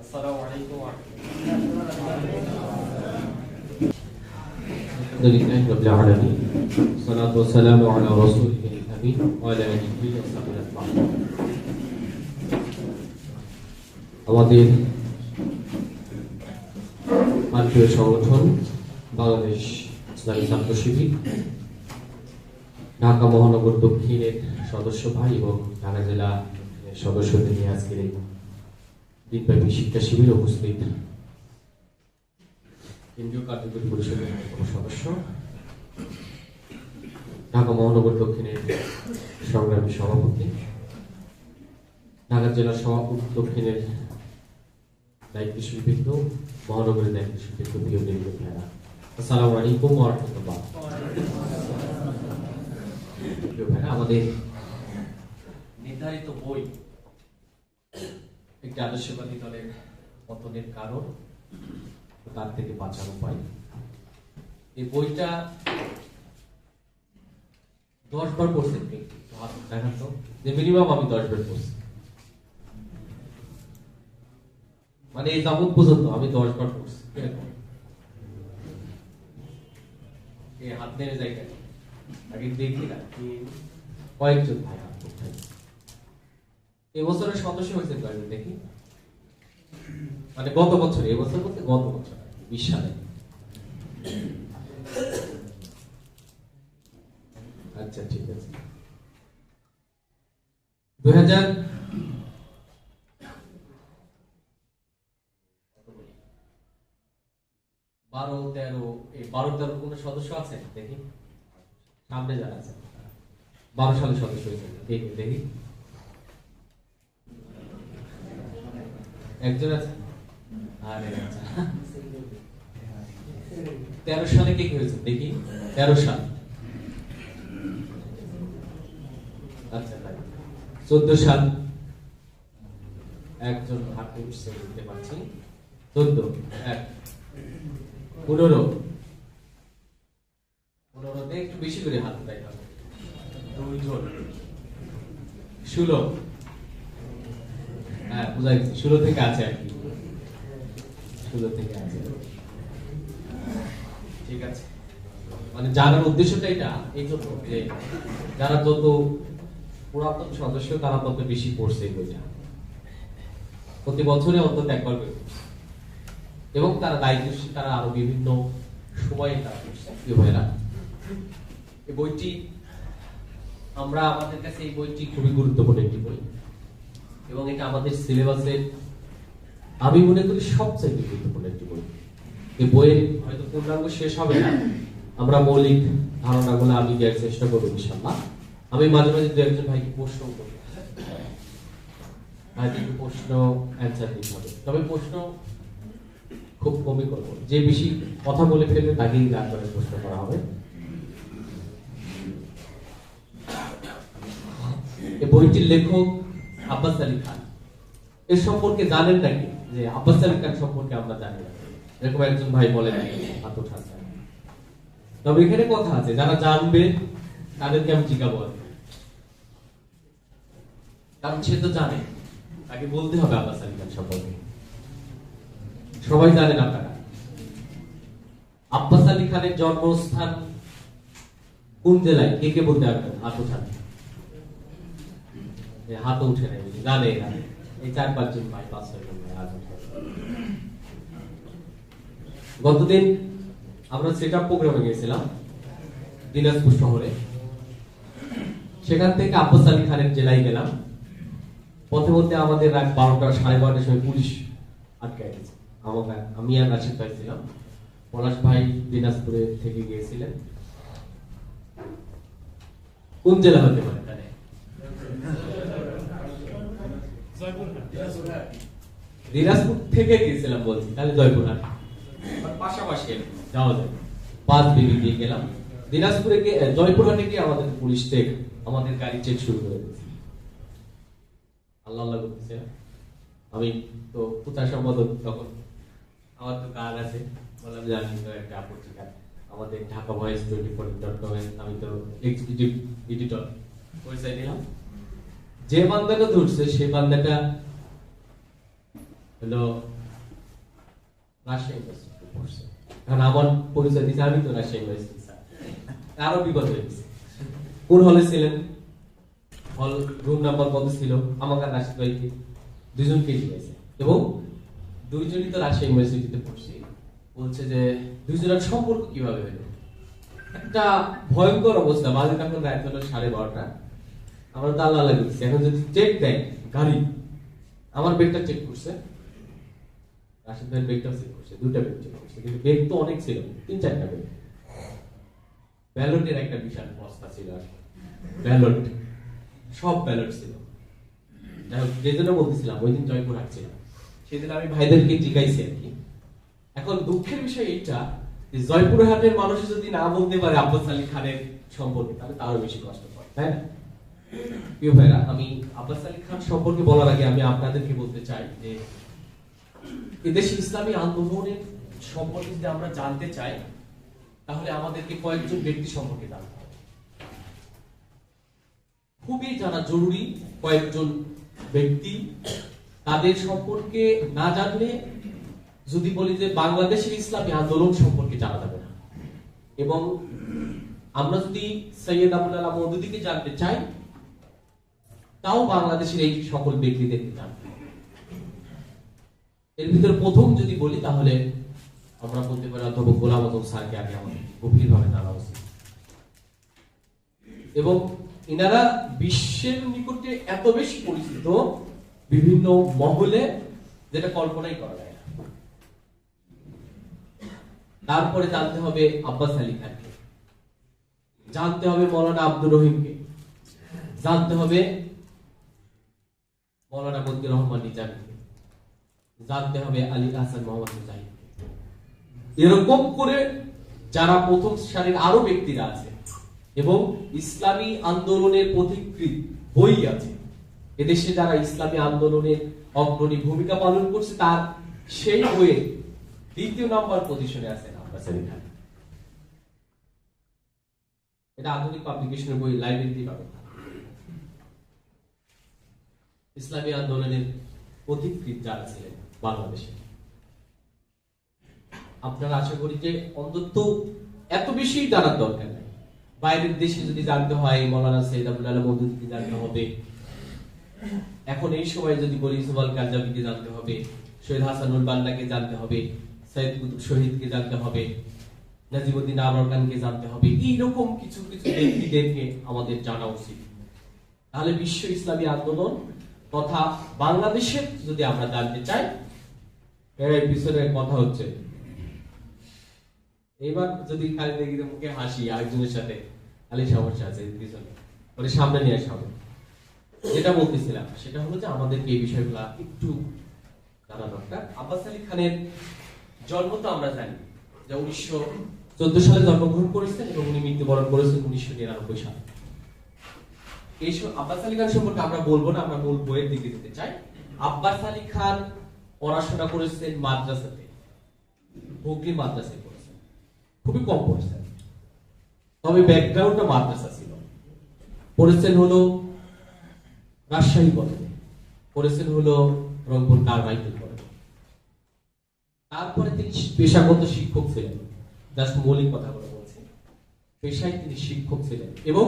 আসসালামু আলাইকুম ওয়া আলহামদুলিল্লাহি রাব্বিল আলামিন সালাতু ওয়াসসালামু আলা রাসূলিল আমিন ওয়া আলা আলিহি ওয়া সাহবিহি আজমাইন। আমাদের প্রিয় সংগঠন বাংলাদেশ ইসলামী ছাত্র শিবির ঢাকা মহানগর দক্ষিণের সদস্য ভাই এবং ঢাকা জেলা সদস্যদের নিয়ে আজকের এই দিনব্যাপী শিক্ষা শিবিরে উপস্থিত কেন্দ্রীয় কার্যকরী পরিষদের সদস্য, ঢাকা মহানগর দক্ষিণের সংগ্রামী সভাপতি, ঢাকা জেলা দক্ষিণের দায়িত্বশীল বৃন্দ, মহানগরের দায়িত্বশীল বৃন্দ, প্রিয় নির্বাচন ভাইরা, আসসালামু আলাইকুম ওয়া রাহমাতুল্লাহ। প্রিয় ভাইরা, আমাদের নির্ধারিত বই একটি আদর্শবাদী দলের পতনের কারণ, তার থেকে বাঁচার উপায়। এই বইটা 10 বার পড়ছেন, দেখেন তো যে মিনিমাম আমি 10 বার পড়ছি, মানে এই যাবত পর্যন্ত আমি 10 বার পড়ছি। এই হাত নেড়ে জায়গায় আগে দেখি না কয়েকজন ভাই হাত উঠাই। এবছরের সদস্য হয়েছেন কয়েকজন দেখি, মানে গত বছর, এবছর বলতে গত বছর 20 সালে। আচ্ছা ঠিক আছে। 12-13 কোন সদস্য আছে দেখি, সামনে যারা আছে 12 সালে সদস্য হয়েছে দেখি দেখি, একজন আছে। আরে আচ্ছা, 13 সালে কি হয়েছে দেখি, 13 সাল। আচ্ছা, 14 সাল একজন হাতে উঠছে দেখতে পাচ্ছি, 14 এক, 15 তে একটু বেশি করে হাত দেয়, 2 জন, 16, হ্যাঁ বুঝা গেছে, 16 থেকে আছে আর কি, 16 থেকে আছে। ঠিক আছে, মানে জানার উদ্দেশ্যটা এটা এই জন্য যে যারা যত পুরাতন সদস্য তারা তত বেশি পড়ছে এই বইটা, প্রতি বছরে অন্তত একবার করে, এবং তারা দায়িত্বশীল, তারা আরো বিভিন্ন সময়ে তারা পড়ছে। প্রিয় ভাইরা, এই বইটি আমরা, আমাদের কাছে এই বইটি খুবই গুরুত্বপূর্ণ একটি বই, এবং এটা আমাদের সিলেবাসের আমি মনে করি সবচেয়ে গুরুত্বপূর্ণ একটি বই। এই বইয়ের হয়তো পূর্ণাঙ্গ শেষ হবে না, আমরা মৌলিক ধারণাগুলো আমি দেওয়ার চেষ্টা করবো ইনশাআল্লাহ। আমি মাঝে মাঝে দু একজন ভাইকে প্রশ্ন করবো, ভাইকে প্রশ্ন অ্যান্সার দিতে হবে, তবে প্রশ্ন খুব কমই করবো, যে বেশি কথা বলে ফেলবে তাকেই তারপরে প্রশ্ন করা হবে। এই বইটির লেখক আব্বাস আলী খান। এর সম্পর্কে জানেন নাকি যে আব্বাস আলী খান সম্পর্কে আমরা জানি না? এরকম একজন ভাই বলেন হাত ওঠান। তবে এখানে কথা আছে, যারা জানবে তাদেরকে আমি জিজ্ঞাবো, কারণ সে তো জানে, তাকে বলতে হবে আব্বাস আলী খান সম্পর্কে। সবাই জানেন আপনারা আব্বাস আলী খানের জন্মস্থান কোন জেলায়? কে কে বলতে পারবেন? হাত ওঠান, হাত উঠে নেই, জানে না এই 4-5 জন ভাই, 5-6 জন ভাই হাত উঠে। গতদিন আমরা সেটআপ প্রোগ্রামে গিয়েছিলাম দিনাজপুর শহরে, সেখান থেকে আব্বাস আলী খানের জেলায় গেলাম। পথে মধ্যে আমাদের রাত 12টা 12:30টার সময় পুলিশ আটকায় গেছে আমাকে। আমি আর রাশিদ ভাই ছিলাম, পলাশ ভাই দিনাজপুরে থেকে গিয়েছিলেন। কোন জেলা হতে পারে? দিনাজপুর থেকে গিয়েছিলাম বলছি, তাহলে জয়পুরহাট পাশাপাশি যাওয়া যায়। 5 বিবি দিয়ে গেলাম দিনাজপুরে গিয়ে, জয়পুরহাটে গিয়ে আমাদের পুলিশ চেক, আমাদের গাড়ি চেক শুরু করে দিয়েছে। আল্লাহ আল্লাহ করতেছে। আমি তো পুতা সম্পাদক, তখন আমার তো কাজ আছে, বললাম যে আমি তো একটা পত্রিকা, আমাদের ঢাকা ভয়েস 24.com এর আমি তো এক্সিকিউটিভ এডিটর, পরিচয় নিলাম। যে বান্দাটা ধরছে সেই বান্দাটা হলো রাজশাহী ইউনিভার্সিটিতে পড়ছে। কারণ আমার পরিচয় দিচ্ছে আমি তো রাজশাহী ইউনিভার্সিটি স্যার, আরো বিপদ হয়ে গেছে। কোন হলে ছিলেন, হল রুম নাম্বার কত ছিল, আমাকে রাশিদ ভাইকে দুজনকে দিয়েছে এবং দুইজনই তো রাজশাহী ইউনিভার্সিটিতে পড়ছি। বলছে যে দুইজনের সম্পর্ক কিভাবে হলো। একটা ভয়ঙ্কর অবস্থা, বাজে তখন রাত হলো 12:30। আমরা তো আল্লাহ লাগিয়েছি, এখন যদি চেক দেয় গাড়ি, আমার ব্যাগটা চেক করছে, রাশিদ ভাইয়ের ব্যাগটাও চেক করছে, দুটা ব্যাগ চেক করছে, কিন্তু ব্যাগ তো অনেক ছিল, 3-4টা ব্যাগ। ব্যালটের একটা বিশাল বস্তা ছিল, আর ব্যালট সব ব্যালট ছিল। যাই হোক, যে জন্য বলতেছিলাম ওই দিন জয়পুর হাঁটছিলাম, সেদিন আমি ভাইদেরকে জিজ্ঞাইছি আর কি। এখন দুঃখের বিষয় এইটা যে জয়পুর হাটের মানুষ যদি না বলতে পারে আব্বাস আলী খানের সম্পর্কে, তাহলে তারও বেশি কষ্ট পায়, তাই না? প্রিয় ভাইরা, আমি আব্বাস আলী খান সম্পর্কে বলার আগে আমি আপনাদেরকে বলতে চাই যে এদেশে ইসলামী আন্দোলনের সম্পর্কে যদি আমরা জানতে চাই, তাহলে আমাদেরকে কয়েকজন ব্যক্তি সম্পর্কে জানতে হবে। খুবই জানা জরুরি কয়েকজন ব্যক্তি, তাদের সম্পর্কে না জানলে যদি বলি যে বাংলাদেশের ইসলামী আন্দোলন সম্পর্কে জানা যাবে না। এবং আমরা যদি সৈয়দ আবুল আলা মওদুদীকে জানতে চাই, তাও বাংলাদেশের এই সকল ব্যক্তিদেরকে জানতে হবে। এর ভিতরে প্রথম যদি বলি, তাহলে আমরা বলতে পারি অধ্যাপক গোলাম আজম স্যারকে আগে আমাদের গভীরভাবে জানা উচিত। এবং ইনারা বিশ্বের নিকটে এত বেশি পরিচিত বিভিন্ন মহলে, যেটা কল্পনাই করা যায় না। তারপরে জানতে হবে আব্বাস আলী খানকে, জানতে হবে মৌলানা আব্দুর রহিমকে, জানতে হবে মৌলানা মতিউর রহমান নিজামীকে, জানতে হবে আলী হাসান মোহাম্মদ মুজাহিদকে। এরকম করে যারা প্রথম সারির আরো ব্যক্তিরা আছে এবং ইসলামী আন্দোলনের পথিকৃৎ বই আছে, এদেশে যারা ইসলামী আন্দোলনের অগ্রণী ভূমিকা পালন করছে, তার সেই বইয়ের 2য় নম্বর পজিশনে আছেন আব্বাস আলী খান। এটা আধুনিক পাবলিকেশনের বই, লাইব্রেরিতে পাবেন। ইসলামী আন্দোলনের পথিকৃৎ যারা ছিলেন বাংলাদেশে, আপনারা আশা করি যে অন্তত এত বেশি জানার দরকার নাই। বাইরের দেশে যদি জানতে হয়, মৌলানা সৈয়দ আবুল আলা মওদুদীকে জানতে হবে। এখন এই সময় যদি বলি ইউসুফ আল কারজাবিকে জানতে হবে, সৈয়দ হাসানুল বান্নাকে জানতে হবে, সৈয়দ কুতুব শহীদকে জানতে হবে, নাজিমুদ্দিন আবরার খানকে জানতে হবে। এইরকম কিছু কিছু ব্যক্তিদেরকে আমাদের জানা উচিত। তাহলে বিশ্ব ইসলামী আন্দোলন তথা বাংলাদেশের যদি আমরা জানতে চাই, এর পিছনে কথা হচ্ছে। এবার যদি খালি দেখি মুখে হাসি আরেকজনের সাথে, খালি সমস্যা আছে পিছনে, ওরে সামনে নিয়ে আসা হবে। যেটা বলতেছিলাম সেটা হলো যে আমাদেরকে এই বিষয়গুলো একটু জানা দরকার। আব্বাস আলী খানের জন্ম তো আমরা জানি যে 1914 সালে জন্মগ্রহণ করেছেন এবং উনি মৃত্যুবরণ করেছেন 1999 সালে। এই আব্বাস আলী খান সম্পর্কে আমরা বলবো না, আমরা মূল বইয়ের দিকে যেতে চাই। আব্বাস আলী খান পড়াশোনা করেছেন মাদ্রাসাতে, হুগলি মাদ্রাসায় করেছেন, খুবই কম পড়েছেন, তবে ব্যাকগ্রাউন্ডটা মাদ্রাসা ছিল। পড়েছেন হলো রাজশাহী কলেজে, পড়েছেন হলো রংপুর কারমাইকেল কলেজে। তারপরে তিনি পেশাগত শিক্ষক ছিলেন, জাস্ট মৌলিক কথাগুলো বলছি। পেশায় তিনি শিক্ষক ছিলেন এবং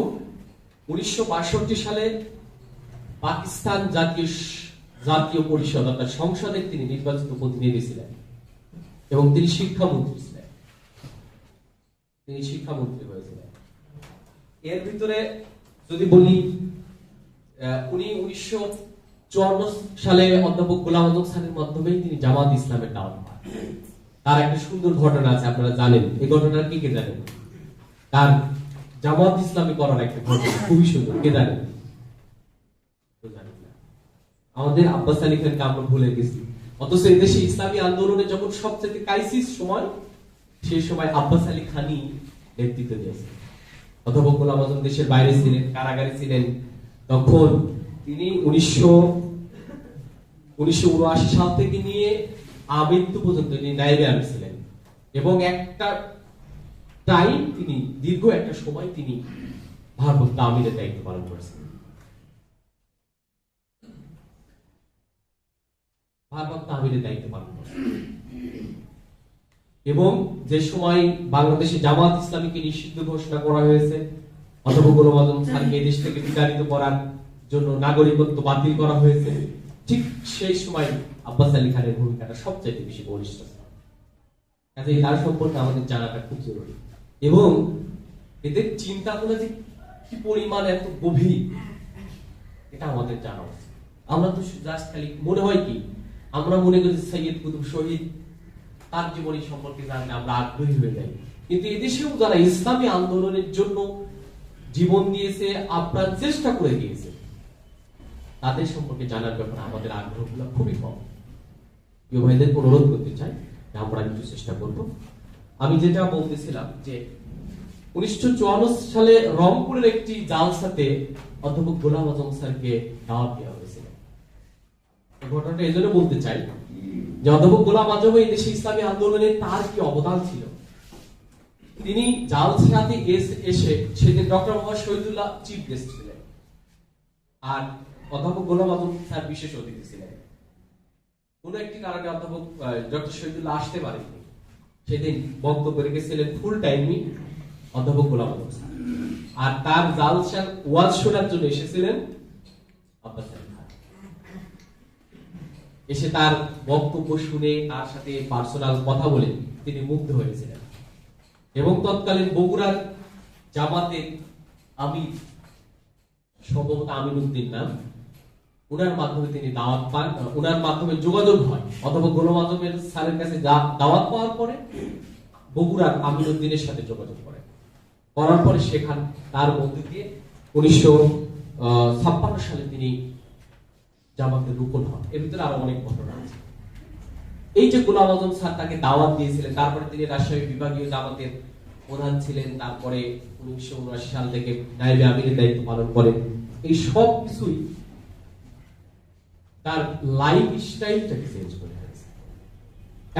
1962 সালে পাকিস্তান জাতীয় পরিষদ অর্থাৎ সংসদের তিনি নির্বাচিত প্রতিনিধি ছিলেন এবং তিনি শিক্ষামন্ত্রী ছিলেন, তিনি শিক্ষামন্ত্রী হয়েছিলেন। এর ভিতরে যদি বলি, উনি 1954 সালে অধ্যাপক গোলাম আজম স্যারের মাধ্যমেই তিনি জামাত ইসলামের দাওয়াত পান। তার একটা সুন্দর ঘটনা আছে, আপনারা জানেন। এই ঘটনার কি কে জানেন? তার জামাত ইসলামী করার একটা ঘটনা খুবই সুন্দর, কে জানেন? আমাদের আব্বাস আলী খানকে আমরা ভুলে গেছি, অথচ এদেশে ইসলামী আন্দোলনে যখন সবচেয়ে ক্রাইসিস সময়, সেই সময় আব্বাস আলী খানই নেতৃত্ব দিয়েছেন। অধ্যাপক গোলাম আজম দেশের বাইরে ছিলেন, কারাগারে ছিলেন। তখন তিনি 1979 সাল থেকে নিয়ে আমৃত্যু পর্যন্ত তিনি নায়েবে আমির ছিলেন এবং একটা টাইম তিনি দীর্ঘ একটা সময় তিনি ভারপ্রাপ্ত আমিরের দায়িত্ব পালন করেছেন। ভারপ্রাপ্ত আমিরের দায়িত্ব পালন করেন। এবং যে সময় বাংলাদেশে জামাত ইসলামীকে নিষিদ্ধ ঘোষণা করা হয়েছে, অথবা গোলাম আযম খানকে দেশ থেকে বিতাড়িত করার জন্য নাগরিকত্ব বাতিল করা হয়েছে, ঠিক সেই সময় আব্বাস আলী খানের ভূমিকাটা সবচেয়ে বেশি বলিষ্ঠ। কাজে তার সম্পর্কে আমাদের জানাটা খুব জরুরি, এবং এদের চিন্তাগুলো যে কি পরিমাণ এত গভীর এটা আমাদের জানা উচিত। আমরা তো জাস্ট খালি মনে হয় কি, আমরা মনে করি সৈয়দ কুতুব শহীদ তার জীবনী সম্পর্কে জানতে আমরা আগ্রহী হয়ে যাই, কিন্তু এদেশেও যারা ইসলামী আন্দোলনের জন্য জীবন দিয়েছে, আপ্রাণ চেষ্টা করে দিয়েছে, তাদের সম্পর্কে জানার ব্যাপারে আমাদের আগ্রহগুলো খুবই কম। প্রিয় ভাইদের অনুরোধ করতে চাই যে আমরা একটু চেষ্টা করব। আমি যেটা বলতেছিলাম যে 1954 সালে রংপুরের একটি জালসাতে অধ্যাপক গোলাম আযম স্যারকে দাওয়াত দেওয়া হয়েছিল। এই ঘটনাটা এই জন্য বলতে চাই যে অধ্যাপক গোলাম আযম এই দেশে ইসলামী আন্দোলনে তার কি অবদান ছিল। তিনি জালসাতে এসে সেদিন doctor Mohammad Shahidullah chief guest ছিলেন, আর অধ্যাপক গোলাম আযম স্যার বিশেষ অতিথি ছিলেন। কোন একটি কারণে অধ্যাপক ডক্টর শহীদুল্লাহ আসতে পারেননি। সেদিন বক্তব্য রেখেছিলেন ফুল টাইমই অধ্যাপক গোলাম আযম স্যার, আর তার জালসার ওয়াজ শোনার জন্য এসেছিলেন আব্বাস আলী খান। এসে তার বক্তব্য শুনে তার সাথে পার্সোনাল কথা বলে তিনি মুগ্ধ হয়েছিলেন, এবং তৎকালীন বগুড়ার জামাতের আমির, সম্ভবত আমিনুদ্দিন নাম, উনার মাধ্যমে তিনি দাওয়াত পান, উনার মাধ্যমে যোগাযোগ হয় অথবা গোলাম আযমের স্যারের কাছে দাওয়াত পাওয়ার পরে বগুড়ার আমিনুদ্দিনের সাথে যোগাযোগ করেন। করার পরে সেখান তার মধ্যে দিয়ে 1956 সালে তিনি জামাতে রুকন হন। এর ভিতরে আরো অনেক ঘটনা আছে। এই যে গোলাম আযম স্যার তাকে দাওয়াত দিয়েছিলেন, তারপরে তিনি রাজশাহী বিভাগীয় জামাতের প্রধান ছিলেন, তারপরে 1979 সাল থেকে নায়েবে আমিরের দায়িত্ব পালন করেন। এই সব কিছুই তার লাইফ স্টাইলটাকে চেঞ্জ করে ফেলেছে।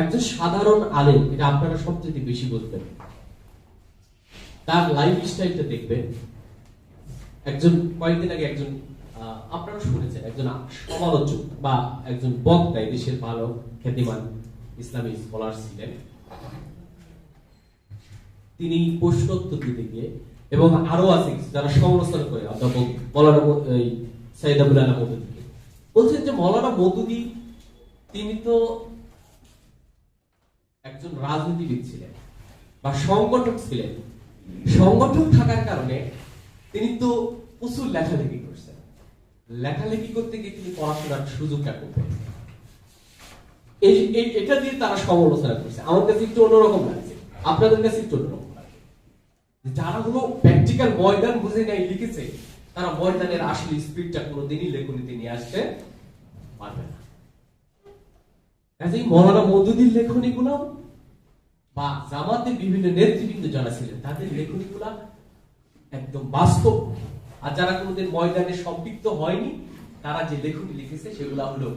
একজন সাধারণ আলেম, এটা আপনারা সবচেয়ে বেশি বুঝবেন, তার লাইফ স্টাইলটা দেখবেন। একজন কয়েকদিন আগে একজন আপনারা শুনেছেন, একজন সমালোচক বা একজন বক্তা, দেশের ভালো খ্যাতিমান ইসলামী স্কলার ছিলেন, তিনি প্রশ্নোত্তর দিতে গিয়ে, এবং আরো আছে যারা সমালোচনা করে, অধ্যাপক মৌলানা সাইদ আবুল আলা মওদুদী বলছেন যে মৌলানা মওদুদী তিনি তো একজন রাজনীতিবিদ ছিলেন বা সংগঠক ছিলেন, সংগঠক থাকার কারণে তিনি তো প্রচুর লেখালেখি করছেন, লেখালেখি করতে গিয়ে তিনি পড়াশোনার সুযোগটা করতেন। এটা দিয়ে তারা সমালোচনা করছে। আমার কাছে একটু অন্যরকম লাগছে, আপনাদের কাছে একটু অন্যরকম লাগছে। যারা হলো প্র্যাকটিক্যাল ময়দান বুঝে নেয় লিখেছে, তারা ময়দানের আসলে স্পিডটা কোনোদিনই লেখনীতে নিয়ে আসতে পারবে না। কাজেই মৌলানা মওদুদীর লেখনীগুলো বা জামাতের বিভিন্ন নেতৃবৃন্দ যারা ছিলেন তাদের লেখনীগুলা একদম বাস্তব, আর যারা কোনোদিন ময়দানে সম্পৃক্ত হয়নি তারা যে লেখনী লিখেছে সেগুলা হলো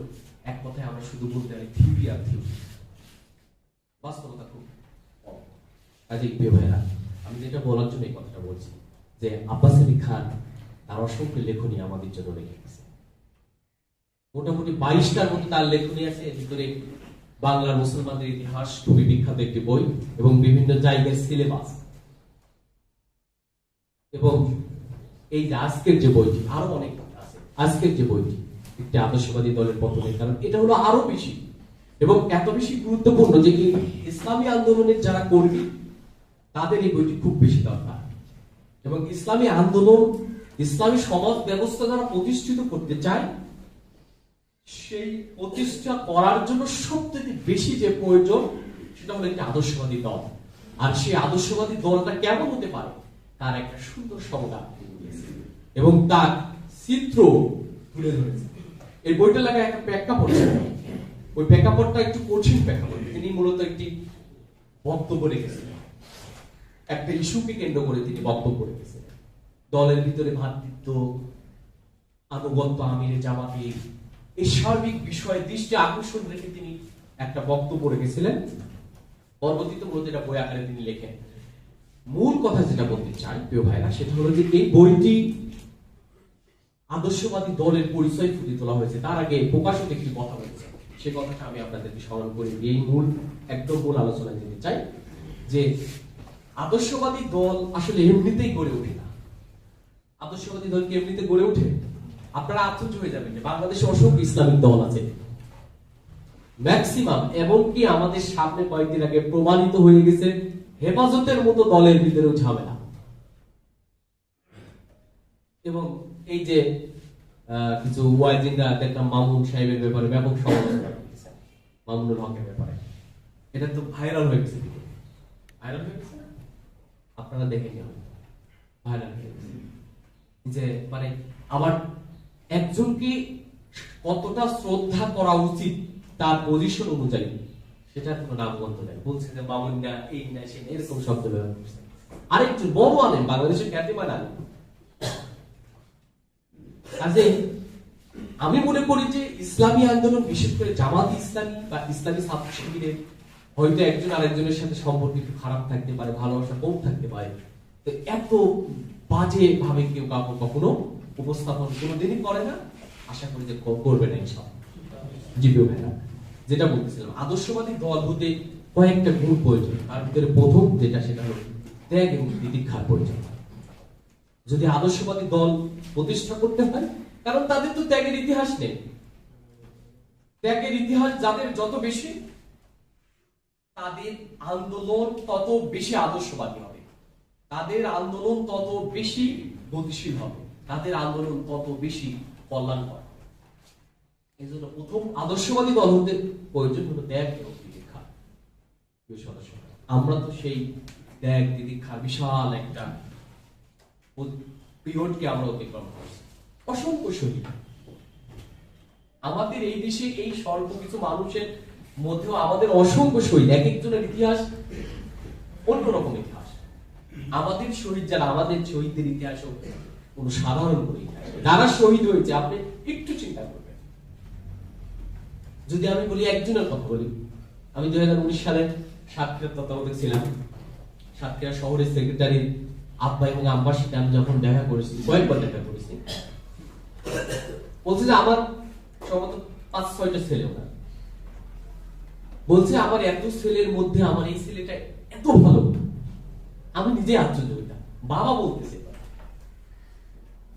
এক কথায় আমরা শুধু বলতে পারি থিওরি আর থিওরি, বাস্তবতা খুব কম। কাজেই প্রিয় ভাইরা, আমি যেটা বলার জন্য এই কথাটা বলছি যে আব্বাস আলী খান তার অসংখ্য লেখনী আমাদের জন্য রেখে গেছে। মোটামুটি 22টার মতো তার লেখনী আছে। এর ভিতরে বাংলার মুসলমানদের ইতিহাস খুবই বিখ্যাত একটি বই, এবং বিভিন্ন জায়গায় সিলেবাস, এবং এই যে আজকের যে বইটি, আরো অনেক আছে। আজকের যে বইটি একটি আদর্শবাদী দলের পতনের কারণ, এটা হলো আরো বেশি এবং এত বেশি গুরুত্বপূর্ণ যে ইসলামী আন্দোলনের যারা কর্মী তাদের এই বইটি খুব বেশি দরকার। এবং ইসলামী আন্দোলন, ইসলামী সমাজ ব্যবস্থা যারা প্রতিষ্ঠিত করতে চায়, সেই প্রতিষ্ঠা করার জন্য সবথেকে বেশি যে প্রয়োজন সেটা হলো একটি আদর্শবাদী দল। আর সেই আদর্শবাদী দলটা কেমন হতে পারে তার একটা সুন্দর সংজ্ঞা এবং তার চিত্র তুলে ধরেছে। এই বইটা লেখা একটা প্রেক্ষাপট, ওই প্রেক্ষাপটটা একটু কঠিন প্রেক্ষাপট। তিনি মূলত একটি বক্তব্য রেখেছিলেন, একটা ইস্যুকে কেন্দ্র করে তিনি বক্তব্য রেখেছিলেন। দলের ভিতরে ভ্রাতৃত্ব, আনুগত্য, আমিরে জামাতি, এই সার্বিক বিষয়ে দৃষ্টি আকর্ষণ রেখে তিনি একটা বক্তব্য রেখেছিলেন। পরবর্তীতে মূলত এটা বই আকারে তিনি লেখেন। মূল কথা যেটা বলতে চাই প্রিয় ভাইরা, সেটা হলো যে এই বইটি আদর্শবাদী দলের পরিচয় ফুটিয়ে তোলা হয়েছে। তার আগে প্রকাশক একটি কথা বলেছে, সে কথাটা আমি আপনাদেরকে স্মরণ করে এই একদম মূল আলোচনায় যেতে চাই যে আদর্শবাদী দল আসলে এমনিতেই গড়ে ওঠে না। আদর্শবাদী দল কি এমনিতে গড়ে ওঠে? আপনারা আশ্চর্য হয়ে যাবেন যে বাংলাদেশে অসংখ্য ইসলামিক দল আছে, ম্যাক্সিমাম, এমনকি আমাদের সামনে কয়েকদিন আগে প্রমাণিত হয়ে গেছে হেফাজতের মতো দলের ভিতরেও ঝামেলা। এবং এই যে কিছু ওয়াইজিনরা দেখলাম মামুন সাহেবের ব্যাপারে ব্যাপক সমালোচনা করতেছে, মামুনুল হকের ব্যাপারে, এটা তো ভাইরাল হয়ে গেছে, ভাইরাল হয়ে গেছে না? আপনারা দেখে নিন, ভাইরাল হয়ে গেছে যে মানে আবার একজনকে কতটা শ্রদ্ধা করা উচিত তার পজিশন অনুযায়ী সেটা কোনো নামগন্ধ নেই, বলছে যে মামুন না, এই না, সে এরকম শব্দ ব্যবহার করছে। আরেকজন বড় আলেম, বাংলাদেশের খ্যাতিমান আলেম। কাজে আমি মনে করি যে ইসলামী আন্দোলন, বিশেষ করে জামাত ইসলামী বা ইসলামী ছাত্র শিবিরের হয়তো একজন আরেকজনের সাথে সম্পর্ক একটু খারাপ থাকতে পারে, ভালোবাসা কম থাকতে পারে, তো এত বাজে ভাবে কেউ কাউকে কখনো উপস্থাপন কোনোদিনই করে না, আশা করি যে করবে না ইনশাআল্লাহ। জিবিও ভাইরা যেটা বলতেছিলাম, আদর্শবাদী দল হতে কয়েকটা গুণ প্রয়োজন। তার ভিতরে প্রথম যেটা, সেটা হলো ত্যাগ এবং তিতিক্ষার প্রয়োজন। যদি আদর্শবাদী দল প্রতিষ্ঠা করতে হয়, কারণ তাদের তো ত্যাগের ইতিহাস নেই। ত্যাগের ইতিহাস যাদের যত বেশি, তাদের আন্দোলন তত বেশি আদর্শবাদী হবে, তাদের আন্দোলন তত বেশি গতিশীল হবে, তাদের আন্দোলন তত বেশি কল্যাণকর। এই জন্য প্রথম আদর্শবাদী দল হতে প্রয়োজন হলো ত্যাগ এবং তিতিক্ষা। আমরা তো সেই ত্যাগ তিতিক্ষার বিশাল একটা পিরিয়ডকে আমরা অতিক্রম করছি। অসংখ্য শহীদ আমাদের এই দেশে, এই স্বল্প কিছু মানুষের মধ্যেও আমাদের অসংখ্য শহীদ, এক একজনের ইতিহাস অন্যরকম ইতিহাস। আমাদের শহীদ যারা, আমাদের শহীদদের ইতিহাসও কোন সাধারণ কোনো ইতিহাস, যারা শহীদ হয়েছে আপনি একটু চিন্তা করবেন। যদি আমি বলি একজনের কথা বলি, আমি 2019 সালে সাতক্ষীরার তত্ত্বাবধায়ক ছিলাম। সাতক্ষীরা শহরের সেক্রেটারির আব্বা এবং আব্বার সাথে আমি যখন দেখা করেছি, কয়েকবার দেখা করেছি, বলছে যে আমার সম্ভবত 5-6টা ছেলে, ওরা বলছে আমার এত ছেলের মধ্যে আমার এই ছেলেটা এত ভালো, আমি নিজে আশ্চর্য হইতাম। বাবা বলতেছে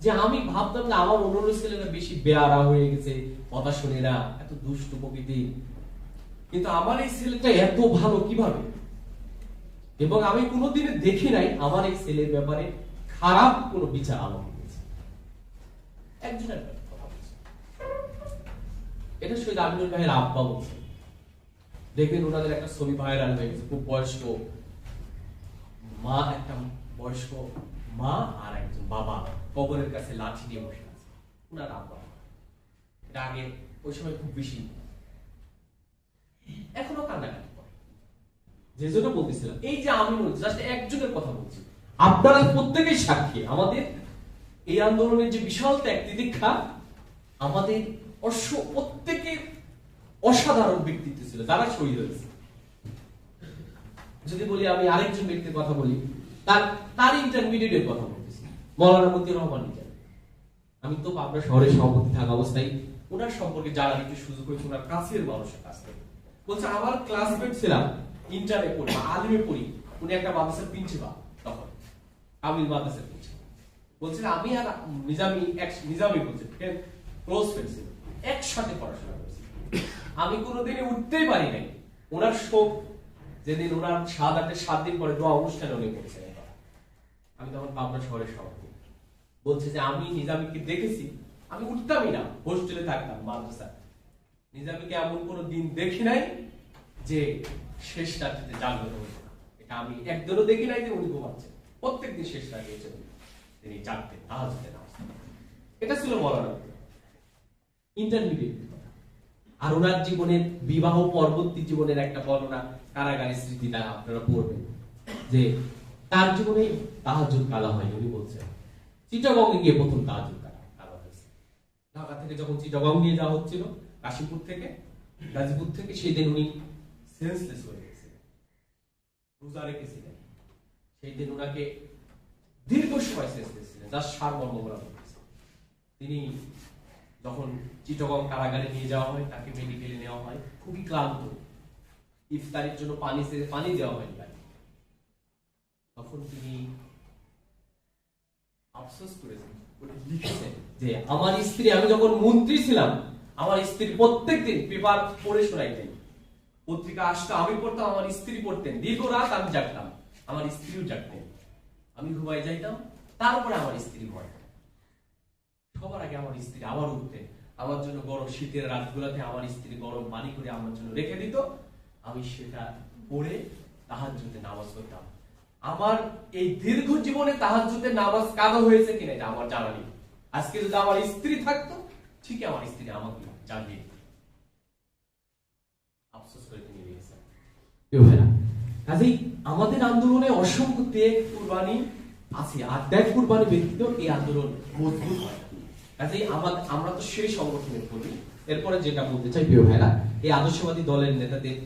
যে আমি ভাবতাম যে আমার অন্য ছেলেরা বেশি বেয়ারা হয়ে গেছে, কথা শুনে না, এত দুষ্ট প্রকৃতি, কিন্তু আমার এই ছেলেটা এত ভালো কিভাবে? এবং আমি কোনোদিন দেখি নাই আমার এই ছেলের ব্যাপারে খারাপ কোনো বিচার আলোচনা হয়েছে। একজনের কথা বলছে, এটা শহীদ আমিনুল ভাইয়ের আব্বা বলছে। দেখবেন ওনাদের একটা ছবি ভাইরাল হয়ে গেছে, খুব বয়স্ক মা, একটা বয়স্ক মা আর একজন বাবা কবরের কাছে লাঠি নিয়ে বসে আছে, ওনার আব্বা। এটা আগে ওই সময় খুব বেশি, এখনো কান্নাকাটি করে। যে জন্য বলতেছিলাম, এই যে আমিনুল জাস্ট একজনের কথা বলছি, আপনারা প্রত্যেকেই সাক্ষী। আমাদের এই আন্দোলনের যে বিশাল ত্যাগ তিতিক্ষা, আমাদের প্রত্যেকের অসাধারণ ব্যক্তিত্ব ছিল যারা শহীদ হয়েছে। যদি বলি আমি আরেকজন ব্যক্তির কথা বলি, তার ইন্টারমিডিয়েটের কথা বলতেছি, মওলানা মতিউর রহমান নিজামী। আমি তো আপনার শহরের সভাপতি থাকা অবস্থায় ওনার সম্পর্কে জানার একটু সুযোগ হয়েছে, ওনার কাছের মানুষের কাছ থেকে। বলছে আমার ক্লাসমেট ছিলাম, ইন্টারে পড়ি, আলিমে পড়ি, উনি একটা মাদ্রাসার প্রিন্সিপাল, তখন আমির মাদ্রাসার প্রিন্সিপাল। বলছে আমি আর নিজামী বলছে ক্লোজ ফ্রেন্ড ছিল, একসাথে পড়াশোনা করেছি। আমি কোনোদিনই উঠতেই পারি নাই। ওনার শোক যেদিন, ওনার শাহাদাতের 7 দিন পরে দোয়া অনুষ্ঠানে উনি করেছেন। আমি তখন পাবনা শহরের সভাপতি। বলছে যে আমি নিজামীকে দেখেছি, আমি উঠতামই না, হোস্টেলে থাকতাম মাদ্রাসা। নিজামীকে এমন কোনো দিন দেখি নাই যে শেষ রাত্রিতে জাগ্রত হতো না। এটা আমি একদিনও দেখি নাই যে উনি ঘুমাচ্ছেন, প্রত্যেকদিন শেষ রাতে এসে তিনি জাগতেন, তাহাজ্জুদে নামাজ পড়তেন। এটা ছিল মওলানা ইন্টারমিডিয়েট। আর ওনার জীবনের বিবাহ পরবর্তী জীবনের একটা বর্ণনা, কারাগারের স্মৃতিটা আপনারা পড়বেন, যে তার জীবনে তাহাজ্জুদ কালা হয়। উনি বলছেন চিটাগংয়ে গিয়ে প্রথম তাহাজ্জুদ কালা হয়েছে। ঢাকা থেকে যখন চিটাগং নিয়ে যাওয়া হচ্ছিল, কাশীপুর থেকে, গাজীপুর থেকে, সেই দিন উনি সেন্সলেস হয়ে গেছিলেন, রোজা রেখেছিলেন। সেই দিন ওনাকে দীর্ঘ সময় সেন্সলেস ছিলেন, যার সারমর্ম করা হয়েছে। তিনি যখন চিটাগং কারাগারে নিয়ে যাওয়া হয়, তাকে মেডিকেলে নেওয়া হয়, খুবই ক্লান্ত, ইফতারের জন্য পানি দেওয়া হয়নি তাকে। তখন তিনি আফসোস করেছেন, লিখেছেন যে আমার স্ত্রী, আমি যখন মন্ত্রী ছিলাম আমার স্ত্রী প্রত্যেকদিন পেপার পড়ে শোনাইতেন, পত্রিকা আসতো, আমি পড়তাম, আমার স্ত্রী পড়তেন, দীর্ঘ রাত আমি জাগতাম, আমার স্ত্রীও জাগতেন, আমি ঘুমাই যাইতাম, তারপরে আমার স্ত্রী ঘুমাইতেন, সবার আগে আমার স্ত্রী আবার উঠতেন, আমার জন্য গরম শীতের রাতগুলোতে আমার স্ত্রী গরম পানি করে আমার জন্য রেখে দিত, আমি সেটা পড়ে তাহাজ্জুদে নামাজ পড়তাম। আমার এই দীর্ঘ জীবনে তাহাজ্জুদের নামাজ কাজা হয়েছে কিনা এটা আমার জানা নেই। আজকে যদি আমার স্ত্রী থাকতো, ঠিকই আমার স্ত্রী আমাকে জাগিয়ে দিত। আফসোস করে তিনি দিয়েছেন। কাজেই আমাদের আন্দোলনে অসংখ্য ত্যাগ কুরবানি আছে, আর ত্যাগ কুরবানি ব্যতীত এই আন্দোলন মজবুত হয়। কাজেই আমরা তো সেই সংগঠনের করি। এরপরে যেটা বলতে চাই প্রিয় ভাইরা, এই আদর্শবাদী দলের নেতাদের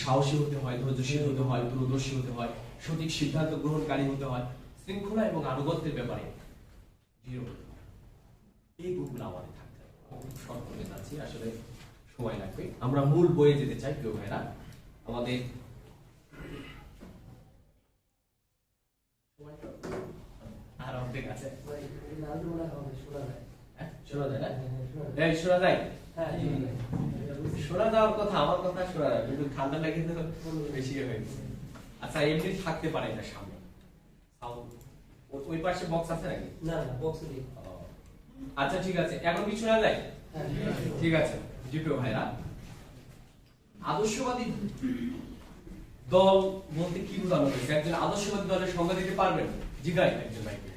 সাহসী হতে হয়, ধৈর্যশীল হতে হয়, দূরদর্শী হতে হয়, সঠিক সিদ্ধান্ত গ্রহণকারী হতে হয়, শৃঙ্খলা এবং আনুগত্যের ব্যাপারে দৃঢ় হতে হয়। এই গুণগুলো আমাদের থাকতে হবে। খুব শর্ট করে যাচ্ছি, আসলে সময় লাগবে। আমরা মূল বইয়ে যেতে চাই প্রিয় ভাইরা। আমাদের আর অর্ধেক আছে, শোনা যায় না? এই শোনা যায়? শোনা যাওয়ার কথা, আমার কথা শোনা যায়, কিন্তু ঠান্ডা লাগে তো বেশি হয়ে গেছে। আচ্ছা, এমনি থাকতে পারে না সামনে সাউন্ড, ওই পাশে বক্স আছে নাকি? না না, বক্স নেই। আচ্ছা ঠিক আছে, এখন কি শোনা যায়? ঠিক আছে। জি প্রিয় ভাইরা, আদর্শবাদী দল বলতে কি বোঝানো হয়েছে? একজন আদর্শবাদী দলের সংজ্ঞা দিতে পারবেন? জিগাই একজন ভাইকে।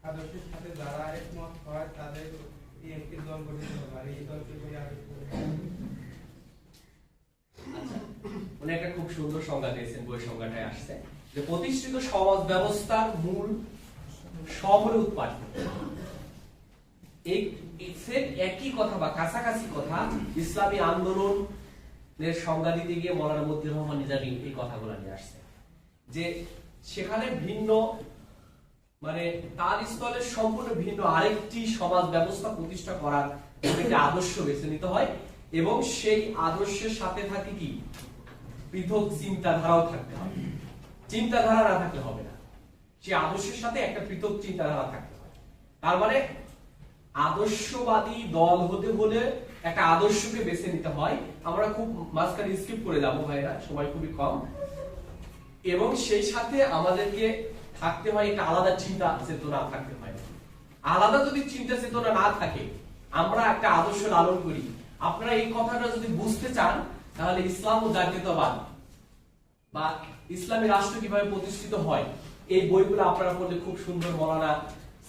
আদর্শের সাথে যারা একমত হয় তাদের একটি দল গঠিত হবে, আর এই দলকে বলে আদর্শ। আচ্ছা, উনি একটা খুব সুন্দর সংজ্ঞা দিয়েছেন, বই সংজ্ঞাটায় আসছে যে প্রতিষ্ঠিত সমাজ ব্যবস্থার মূল সব হলো উৎপাদন। এই একই কথা বা কাছাকাছি কথা ইসলামী আন্দোলনের সংজ্ঞা দিতে গিয়ে মওলানা মতিউর রহমান নিজামী এই কথাগুলো নিয়ে আসছে, যে সেখানে ভিন্ন, মানে তার স্থলে সম্পূর্ণ ভিন্ন আরেকটি সমাজ ব্যবস্থা প্রতিষ্ঠা করার একটি আদর্শ বেছে নিতে হয়, এবং সেই আদর্শের সাথে থাকে কি পৃথক চিন্তাধারাও থাকতে হবে। চিন্তাধারা না থাকলে হবে না, সেই আদর্শের সাথে একটা পৃথক চিন্তাধারা থাকতে হয়। তার মানে আদর্শবাদী দল হতে হলে একটা আদর্শকে বেছে নিতে হয়। আমরা খুব মাঝখানে স্কিপ করে যাবো ভাইরা, সময় খুবই কম। এবং সেই সাথে আমাদেরকে থাকতে হয় একটা আলাদা চিন্তা চেতনা থাকতে হয়। আলাদা যদি চিন্তা চেতনা না থাকে, আমরা একটা আদর্শ লালন করি। আপনারা এই কথাটা যদি বুঝতে চান, তাহলে ইসলাম ও জাতীয়তাবাদ বা ইসলামী রাষ্ট্র কিভাবে প্রতিষ্ঠিত হয়, এই বইগুলো আপনারা পড়লে খুব সুন্দর মওলানা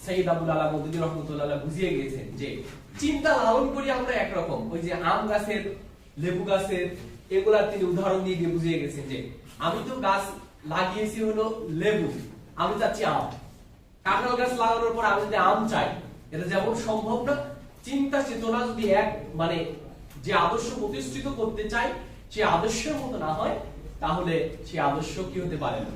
সৈয়দ আবুল আলা মওদুদী রাহমাতুল্লাহ বুঝিয়ে গিয়েছেন যে চিন্তা লালন করি আমরা একরকম, ওই যে আম গাছের, লেবু গাছের, এগুলার তিনি উদাহরণ দিয়ে বুঝিয়ে গেছেন যে আমি তো গাছ লাগিয়েছি হলো লেবু, আমি চাচ্ছি আম। কাঁঠাল গাছ লাগানোর পর আমি যদি আম চাই, এটা যেমন সম্ভব না। চিন্তা চেতনা যদি এক, মানে যে আদর্শ প্রতিষ্ঠিত করতে চাই সে আদর্শের মতো না হয়, তাহলে সে আদর্শ কি হতে পারে না,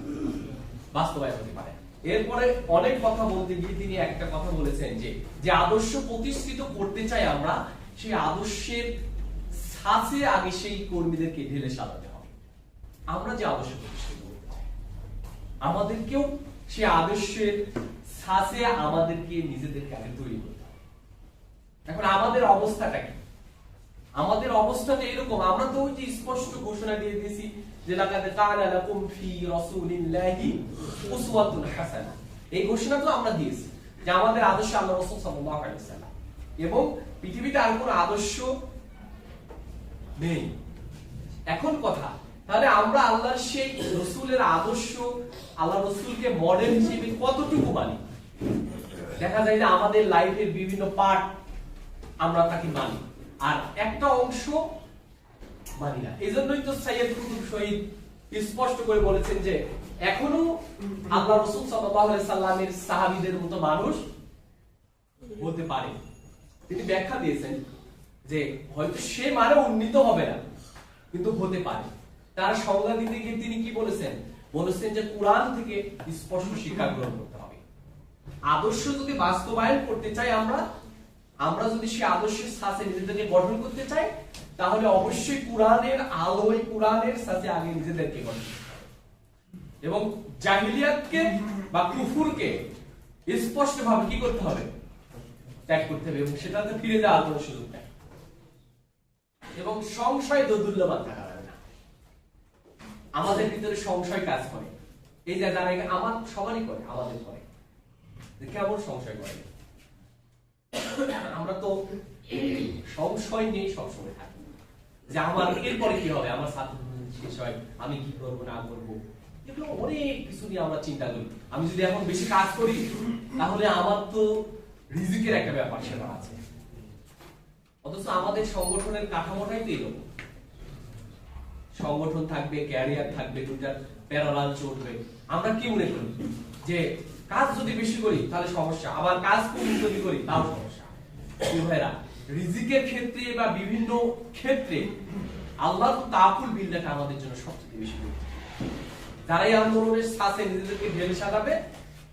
বাস্তবায়ন হতে পারে। এরপরে অনেক কথা বলতে গিয়ে তিনি একটা কথা বলেছেন যে যে আদর্শ প্রতিষ্ঠিত করতে চাই আমরা, সেই আদর্শের ছাঁচে আগে সেই কর্মীদেরকে ঢেলে সাজাতে হবে। আমরা যে আদর্শ প্রতিষ্ঠিত করতে চাই, আমাদেরকেও সেই আদর্শের ছাঁচে আমাদেরকে নিজেদেরকে আগে তৈরি করতে হবে। এখন আমাদের অবস্থাটা কি? আমাদের অবস্থাটা এরকম, আমরা তো ওই যে স্পষ্ট ঘোষণা দিয়ে দিয়েছি যে লাকাদ কানা লাকুম ফি রাসূলিল্লাহি উসওয়াতুন হাসানাহ। এই ঘোষণা তো আমরা দিয়েছি যে আমাদের আদর্শ আল্লাহর রাসূল সাল্লাল্লাহু আলাইহি ওয়াসাল্লাম, এবং পৃথিবীতে আর কোনো আদর্শ নেই। এখন কথা, তাহলে আমরা আল্লাহর সেই রাসূলের আদর্শ, আল্লাহর রাসূলকে মডেল হিসেবে কতটুকু মানি? দেখা যায় যে আমাদের লাইফের বিভিন্ন পার্ট আমরা তাকে মানি, আর একটা অংশ মানি না। এজন্যই তো সাইয়্যিদ কুতুব শহীদ স্পষ্ট করে বলেছেন যে এখনো আল্লাহ রাসূল সাল্লাল্লাহু আলাইহি সাল্লামের সাহাবীদের মতো মানুষ হতে পারে। তিনি ব্যাখ্যা দিয়েছেন যে হয়তো সে মানে উন্নীত হবে না, কিন্তু হতে পারে। তার সংজ্ঞা দিতে গিয়ে তিনি কি বলেছেন? বলেছেন যে কোরআন থেকে স্পষ্ট শিক্ষা গ্রহণ করতে হবে। আদর্শ যদি বাস্তবায়ন করতে চাই আমরা যদি সে আদর্শের সাথে নিজেদেরকে গঠন করতে চাই, তাহলে অবশ্যই কোরআনের আলোয় কোরআনের সাথে আগে নিজেদেরকে গঠন করতে হবে এবং জাহিলিয়াতকে বা কুফুরকে স্পষ্টভাবে কি করতে হবে? ত্যাগ করতে হবে এবং সেটাতে ফিরে যাওয়ার কোনো সুযোগ নেই এবং সংশয় দোদুল্যমান থাকা যাবে না। আমাদের ভিতরে সংশয় কাজ করে, এই যে যারা আমার সবারই করে, আমাদের করে, কেমন সংশয় করে? আমরা তো সংশয় নিয়ে সবসময় থাকি যে আমার এরপরে কি হবে, আমার ছাত্র শেষ হয়, আমি কি করবো না করবো, এগুলো অনেক কিছু নিয়ে আমরা চিন্তা করি। আমি যদি এখন বেশি কাজ করি তাহলে আমার তো রিজিকের একটা ব্যাপার সেটা আছে, অথচ আমাদের সংগঠনের কাঠামোটাই তো এরকম। সংগঠন থাকবে, ক্যারিয়ার থাকবে, দুটার প্যারালাল চলবে। আমরা কি মনে করি যে কাজ যদি বেশি করি তাহলে সমস্যা, আবার কাজ কম যদি করি তাও সমস্যা। ভাইরা, রিজিকের ক্ষেত্রে বা বিভিন্ন ক্ষেত্রে আল্লাহ তাআকুল বিল্লাহটা আমাদের জন্য সবচেয়ে বেশি গুরুত্বপূর্ণ। যারা এই আন্দোলনের সাথে নিজেদেরকে ঢেলে সাজাবে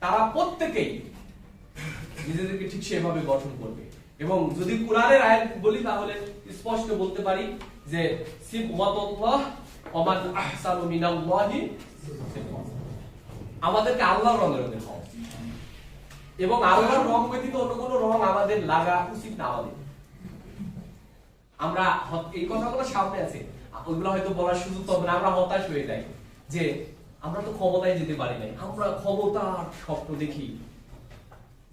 তারা প্রত্যেকেই নিজেদেরকে ঠিক সেভাবে গঠন করবে। এবং যদি কোরআনের আয়াত বলি তাহলে স্পষ্ট বলতে পারি যে সিবগাতুল্লাহ ওয়া মান আহসানু মিনাল্লাহি সিবগাত। আমাদেরকে আল্লাহর রঙে রঙিন হওয়া এবং আল্লাহর রং ব্যতীত অন্য কোনো রং আমাদের লাগা উচিত না। আমরা এই কথাগুলো সামনে আছে, ওইগুলো হয়তো বলার সুযোগ পাবো না, আমরা হতাশ হয়ে যাই যে আমরা তো ক্ষমতায় যেতে পারি নাই, আমরা ক্ষমতার স্বপ্ন দেখি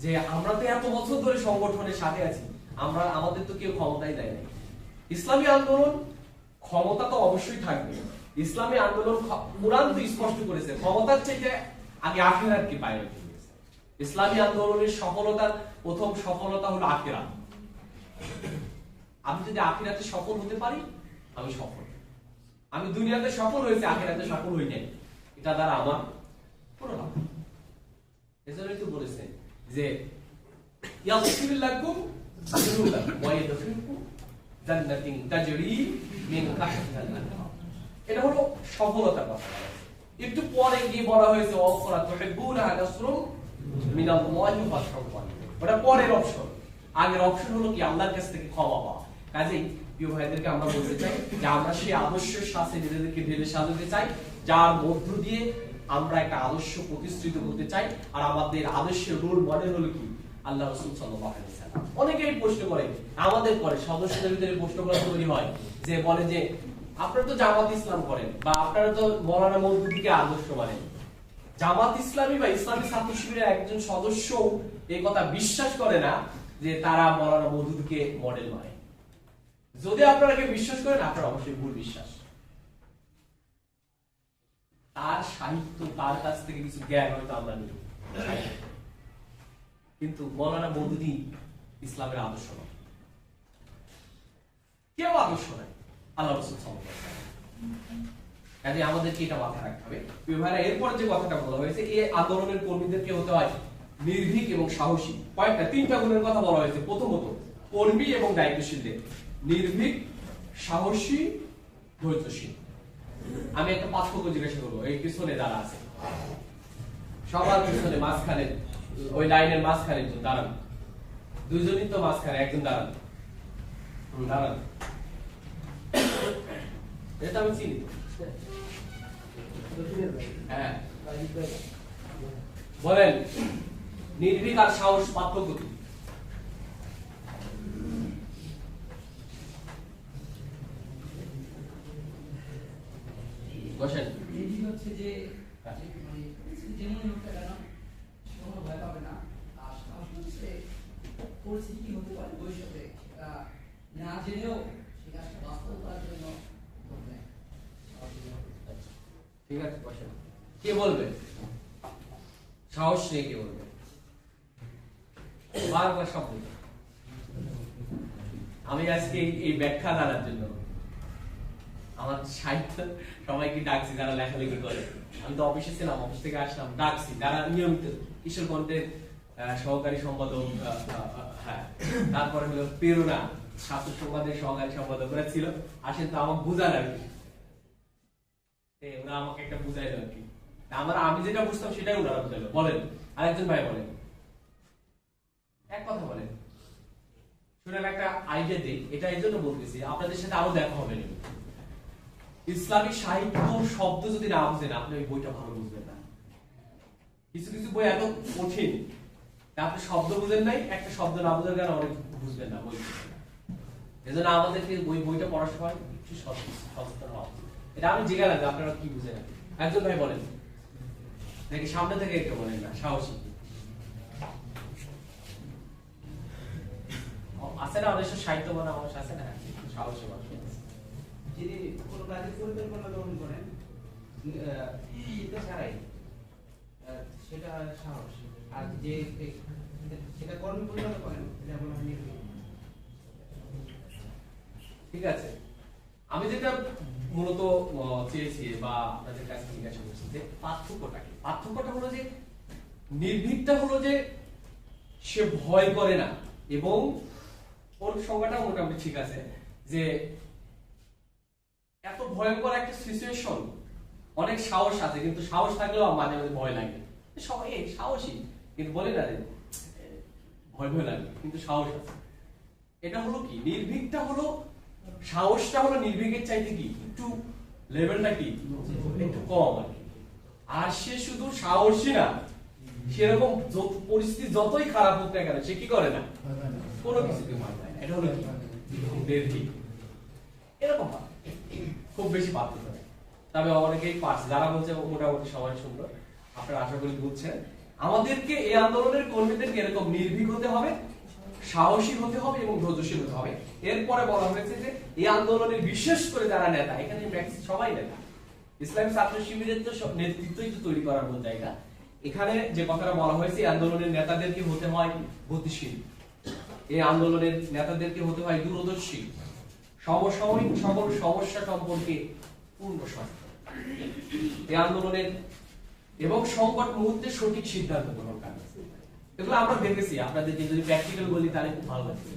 যে আমরা তো এত বছর ধরে সংগঠনের সাথে আছি, আমাদের তো কেউ ক্ষমতায় দেয় নাই। ইসলামী আন্দোলন ক্ষমতা তো অবশ্যই থাকবে। ইসলামী আন্দোলন কোরআন তো স্পষ্ট করেছে ক্ষমতার চাইতে আগে আখিরাতকে পায় রেখে দিয়েছে। ইসলামী আন্দোলনের সফলতার প্রথম সফলতা হলো আখিরাত। আমি যদি আখিরাতে সফল হতে পারি আমি সফল। আমি দুনিয়াতে সফল হয়েছে, আখিরাতে সফল হই নাই, এটা দ্বারা আমার কোনো লাভ নেই। এজন্যই তো বলেছেন যে ইয়াগফির লাকুম যুনুবাকুম ওয়া ইয়াদখিলকুম জান্নাতিন তাজরি মিন তাহতিহাল আনহার। এটা হলো সফলতার কথা। একটু পরে গিয়ে বলা হয়েছে ওয়াফরা তুহিব্বুনা নাসরুম মিনাল্লাহি ওয়া ফাতহুন। ওটা পরের অপশন। আগের অপশন হলো কি? আল্লাহর কাছ থেকে ক্ষমা পাওয়া। কাজেই প্রিয় ভাইদেরকে আমরা বলতে চাই যে আমরা সেই আদর্শের সাথে নিজেদেরকে ঢেলে সাজাতে চাই, যার মধ্য দিয়ে আমরা একটা আদর্শ প্রতিষ্ঠিত করতে চাই। আর আমাদের আদর্শের রোল মডেল হলো কি? আল্লাহ রাসূল সাল্লাল্লাহু আলাইহি ওয়াসাল্লাম। অনেকেই প্রশ্ন করে, আমাদের করে সদস্যদের ভিতরে প্রশ্নগুলো তৈরি হয় যে বলে যে আপনারা তো জামাত ইসলাম করেন বা আপনারা তো মাওলানা মওদুদীকে আদর্শ মানেন। জামাত ইসলামী বা ইসলামী ছাত্র শিবিরের একজন সদস্য এই কথা বিশ্বাস করে না যে তারা মাওলানা মওদুদীকে মডেল মানে। যদি আপনারা কেউ বিশ্বাস করেন আপনারা অবশ্যই ভুল বিশ্বাস। তার সাহিত্য, তার কাছ থেকে কিছু জ্ঞান হয়তো আমরা নিই, কিন্তু মাওলানা মওদুদী ইসলামের আদর্শ নয়, কেউ আদর্শ নয়, আল্লাহ রাসূল সাল্লাল্লাহু আলাইহি ওয়াসাল্লাম। কাজে আমাদেরকে এটা মাথায় রাখতে হবে। ভাইরা, এরপর যে কথাটা বলা হয়েছে, এই আন্দোলনের কর্মীদেরকে হতে হয় নির্ভীক এবং সাহসী। তিনটা গুণের কথা বলা হয়েছে। প্রথমত কর্মী এবং দায়িত্বশীলদের নির্ভীক, সাহসী, ধৈর্যশীল। আমি একটা পার্থক্য জিজ্ঞাসা করবো। এই পিছনে যারা আছে সবার পিছনে মাঝখানে ওই লাইনের মাঝখানে দাঁড়ান, দুইজনই তো মাঝখানে, একজন দাঁড়ান, দাঁড়ান। এটা আমি চিনি। হ্যাঁ, বলেন নির্ভীক আর সাহস পার্থক্য কি? বসেন। নির্ভীক হচ্ছে যে যেমন হোক না কেন কোনো ভয় পাবে না, আর সাহস হচ্ছে পরিস্থিতি কি হতে পারে ভবিষ্যতে সেটা না জেনেও সেই কাজটা বাস্তব করার জন্য করবে। ঠিক আছে, বসেন। কে বলবে? সাহস নেই কে বলবে? বারবার শব্দ। আমি আজকে এই ব্যাখ্যা জানার জন্য আমার সাহিত্য সবাইকে ডাকছি যারা লেখালেখি করে। আমি তো অফিসে ছিলাম, অফিস থেকে আসলাম, ডাকছি যারা নিয়মিত কিশোর কণ্ঠের সহকারী সম্পাদক, হ্যাঁ, তারপরে হলো প্রেরণা ছাত্র সংবাদের সহকারী সম্পাদক ওরা ছিল। আসেন তো আমাকে বুঝান আর কি, ওরা আমাকে একটা বুঝাইলো আর কি, আমি যেটা বুঝতাম সেটাই ওনারা বুঝাইলো। বলেন আরেকজন ভাই বলেন, এক কথা বলেন, শুনেন একটা আইডিয়া দিই। এটা এই জন্য বলতেছি আপনাদের সাথে আরো দেখা হবে না। ইসলামিক সাহিত্য শব্দ যদি না বুঝেন আপনি ওই বইটা ভালো বুঝবেন না। কিছু কিছু বই এত কঠিন, আপনি শব্দ বুঝেন নাই, একটা শব্দ না বুঝার কারণে অনেক বুঝবেন না বই। এজন্য আমাদেরকে বইটা পড়ার সময় একটু সচেতন হওয়া। এটা আমি জিজ্ঞাসা লাগবে আপনারা কি বুঝেন। একজন ভাই বলেন নাকি সামনে থেকে একটু বলেন না, সাহসী আছে না, অনেক সাহিত্য বানা মানুষ আছে না, সাহসী মানুষ। যিনি কোনো কাজের পরিকল্পনা গ্রহণ করেন চিন্তা ছাড়াই, সেটা সাহস। আর যে সেটা কর্মে পরিণত করেন এটা বলা হয় নির্ভীক। ঠিক আছে, আমি যেটা মূলত চেয়েছি বা আপনাদের কাছে জিজ্ঞাসা করছি যে পার্থক্যটা কি। পার্থক্যটা হলো যে নির্ভীকটা হলো যে সে ভয় করে না, এবং ওর সংজ্ঞাটা মোটামুটি ঠিক আছে, যে এত ভয়ঙ্কর একটা সিচুয়েশন, অনেক সাহস আছে কিন্তু সাহস থাকলেও মাঝে মাঝে ভয় লাগে। সবাই সাহসী কিন্তু বলে না যে ভয় ভয় লাগে কিন্তু সাহস আছে। এটা হলো কি, নির্ভীকটা হলো, সাহসটা হলো নির্ভীকের চাইতে কি একটু লেভেলটা কি একটু কম আর কি। আর সে শুধু সাহসী না, সেরকম পরিস্থিতি যতই খারাপ হোক না কেন সে কি করে না, কোনো কিছুকে ভয় পায় না। এটা হলো কি নির্ভীক। এরকম খুব বেশি পার্থক্য নেই, তবে অনেকেই পারছে। যারা বলছে মোটামুটি সবাই সুন্দর, আপনারা আশা করি বুঝছেন। আমাদেরকে এই আন্দোলনের কর্মীদেরকে এরকম নির্ভীক হতে হবে, সাহসী হতে হবে এবং ধৈর্যশীল হতে হবে। এরপরে বলা হয়েছে যে এই আন্দোলনের বিশেষ করে যারা নেতা, এখানে সবাই নেতা, ইসলামী ছাত্র শিবিরের তো নেতৃত্বই তো তৈরি করার মতো জায়গা। এখানে যে কথাটা বলা হয়েছে, এই আন্দোলনের নেতাদেরকে হতে হয় গতিশীল, এই আন্দোলনের নেতাদেরকে হতে হয় দূরদর্শী, সমসাময়িক সকল সমস্যা সম্পর্কে পূর্ণ সচেতন, এই আন্দোলনের এবং সংকট মুহূর্তে সঠিক সিদ্ধান্ত গ্রহণ করা। এগুলো আমরা দেখেছি, আপনাদেরকে যদি প্র্যাকটিক্যাল বলি তাহলে খুব ভালো লাগবে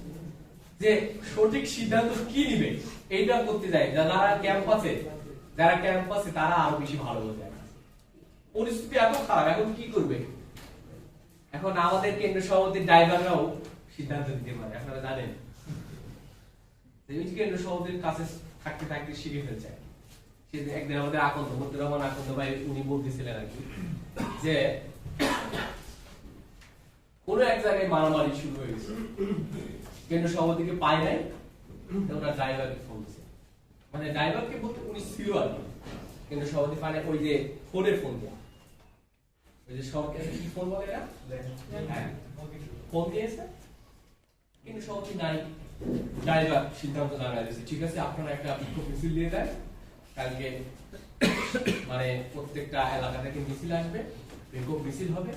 যে সঠিক সিদ্ধান্ত কি নিবে এইটা করতে যায়। যারা ক্যাম্পাসে তারা আরো বেশি ভালো বোঝে। পরিস্থিতি এত খারাপ, এখন কি করবে? এখন আমাদের কেন্দ্র সভাপতির ড্রাইভাররাও সিদ্ধান্ত দিতে পারে, আপনারা জানেন। কেন্দ্র সভাপতির কাছে থাকতে থাকতে শিখে ফেলছে। একদিন আমাদের মতিউর রহমান আকন্দ ভাই উনি বলতেছিলেন আর কি, যে কোন এক জায়গায় মারামারি শুরু হয়ে গেছে, কেন্দ্র সভাপতিকে পায় নাই, ওরা ড্রাইভারকে ফোন দিচ্ছে, মানে ড্রাইভারকে বলতে উনি ছিল আর কি, কেন্দ্র সভাপতি পায় নাই, ওই যে ফোনের ফোন দেওয়া, ওই যে সবাইকে কি ফোন বলে এরা, ফোন দিয়েছে, কিন্তু সভাপতি নাই। ড্রাইভার সিদ্ধান্ত জানাই দিয়েছে, ঠিক আছে আপনারা একটা বিক্ষোভ মিছিল দিয়ে দেন, কালকে মানে প্রত্যেকটা এলাকা থেকে মিছিল আসবে, বিক্ষোভ মিছিল হবে,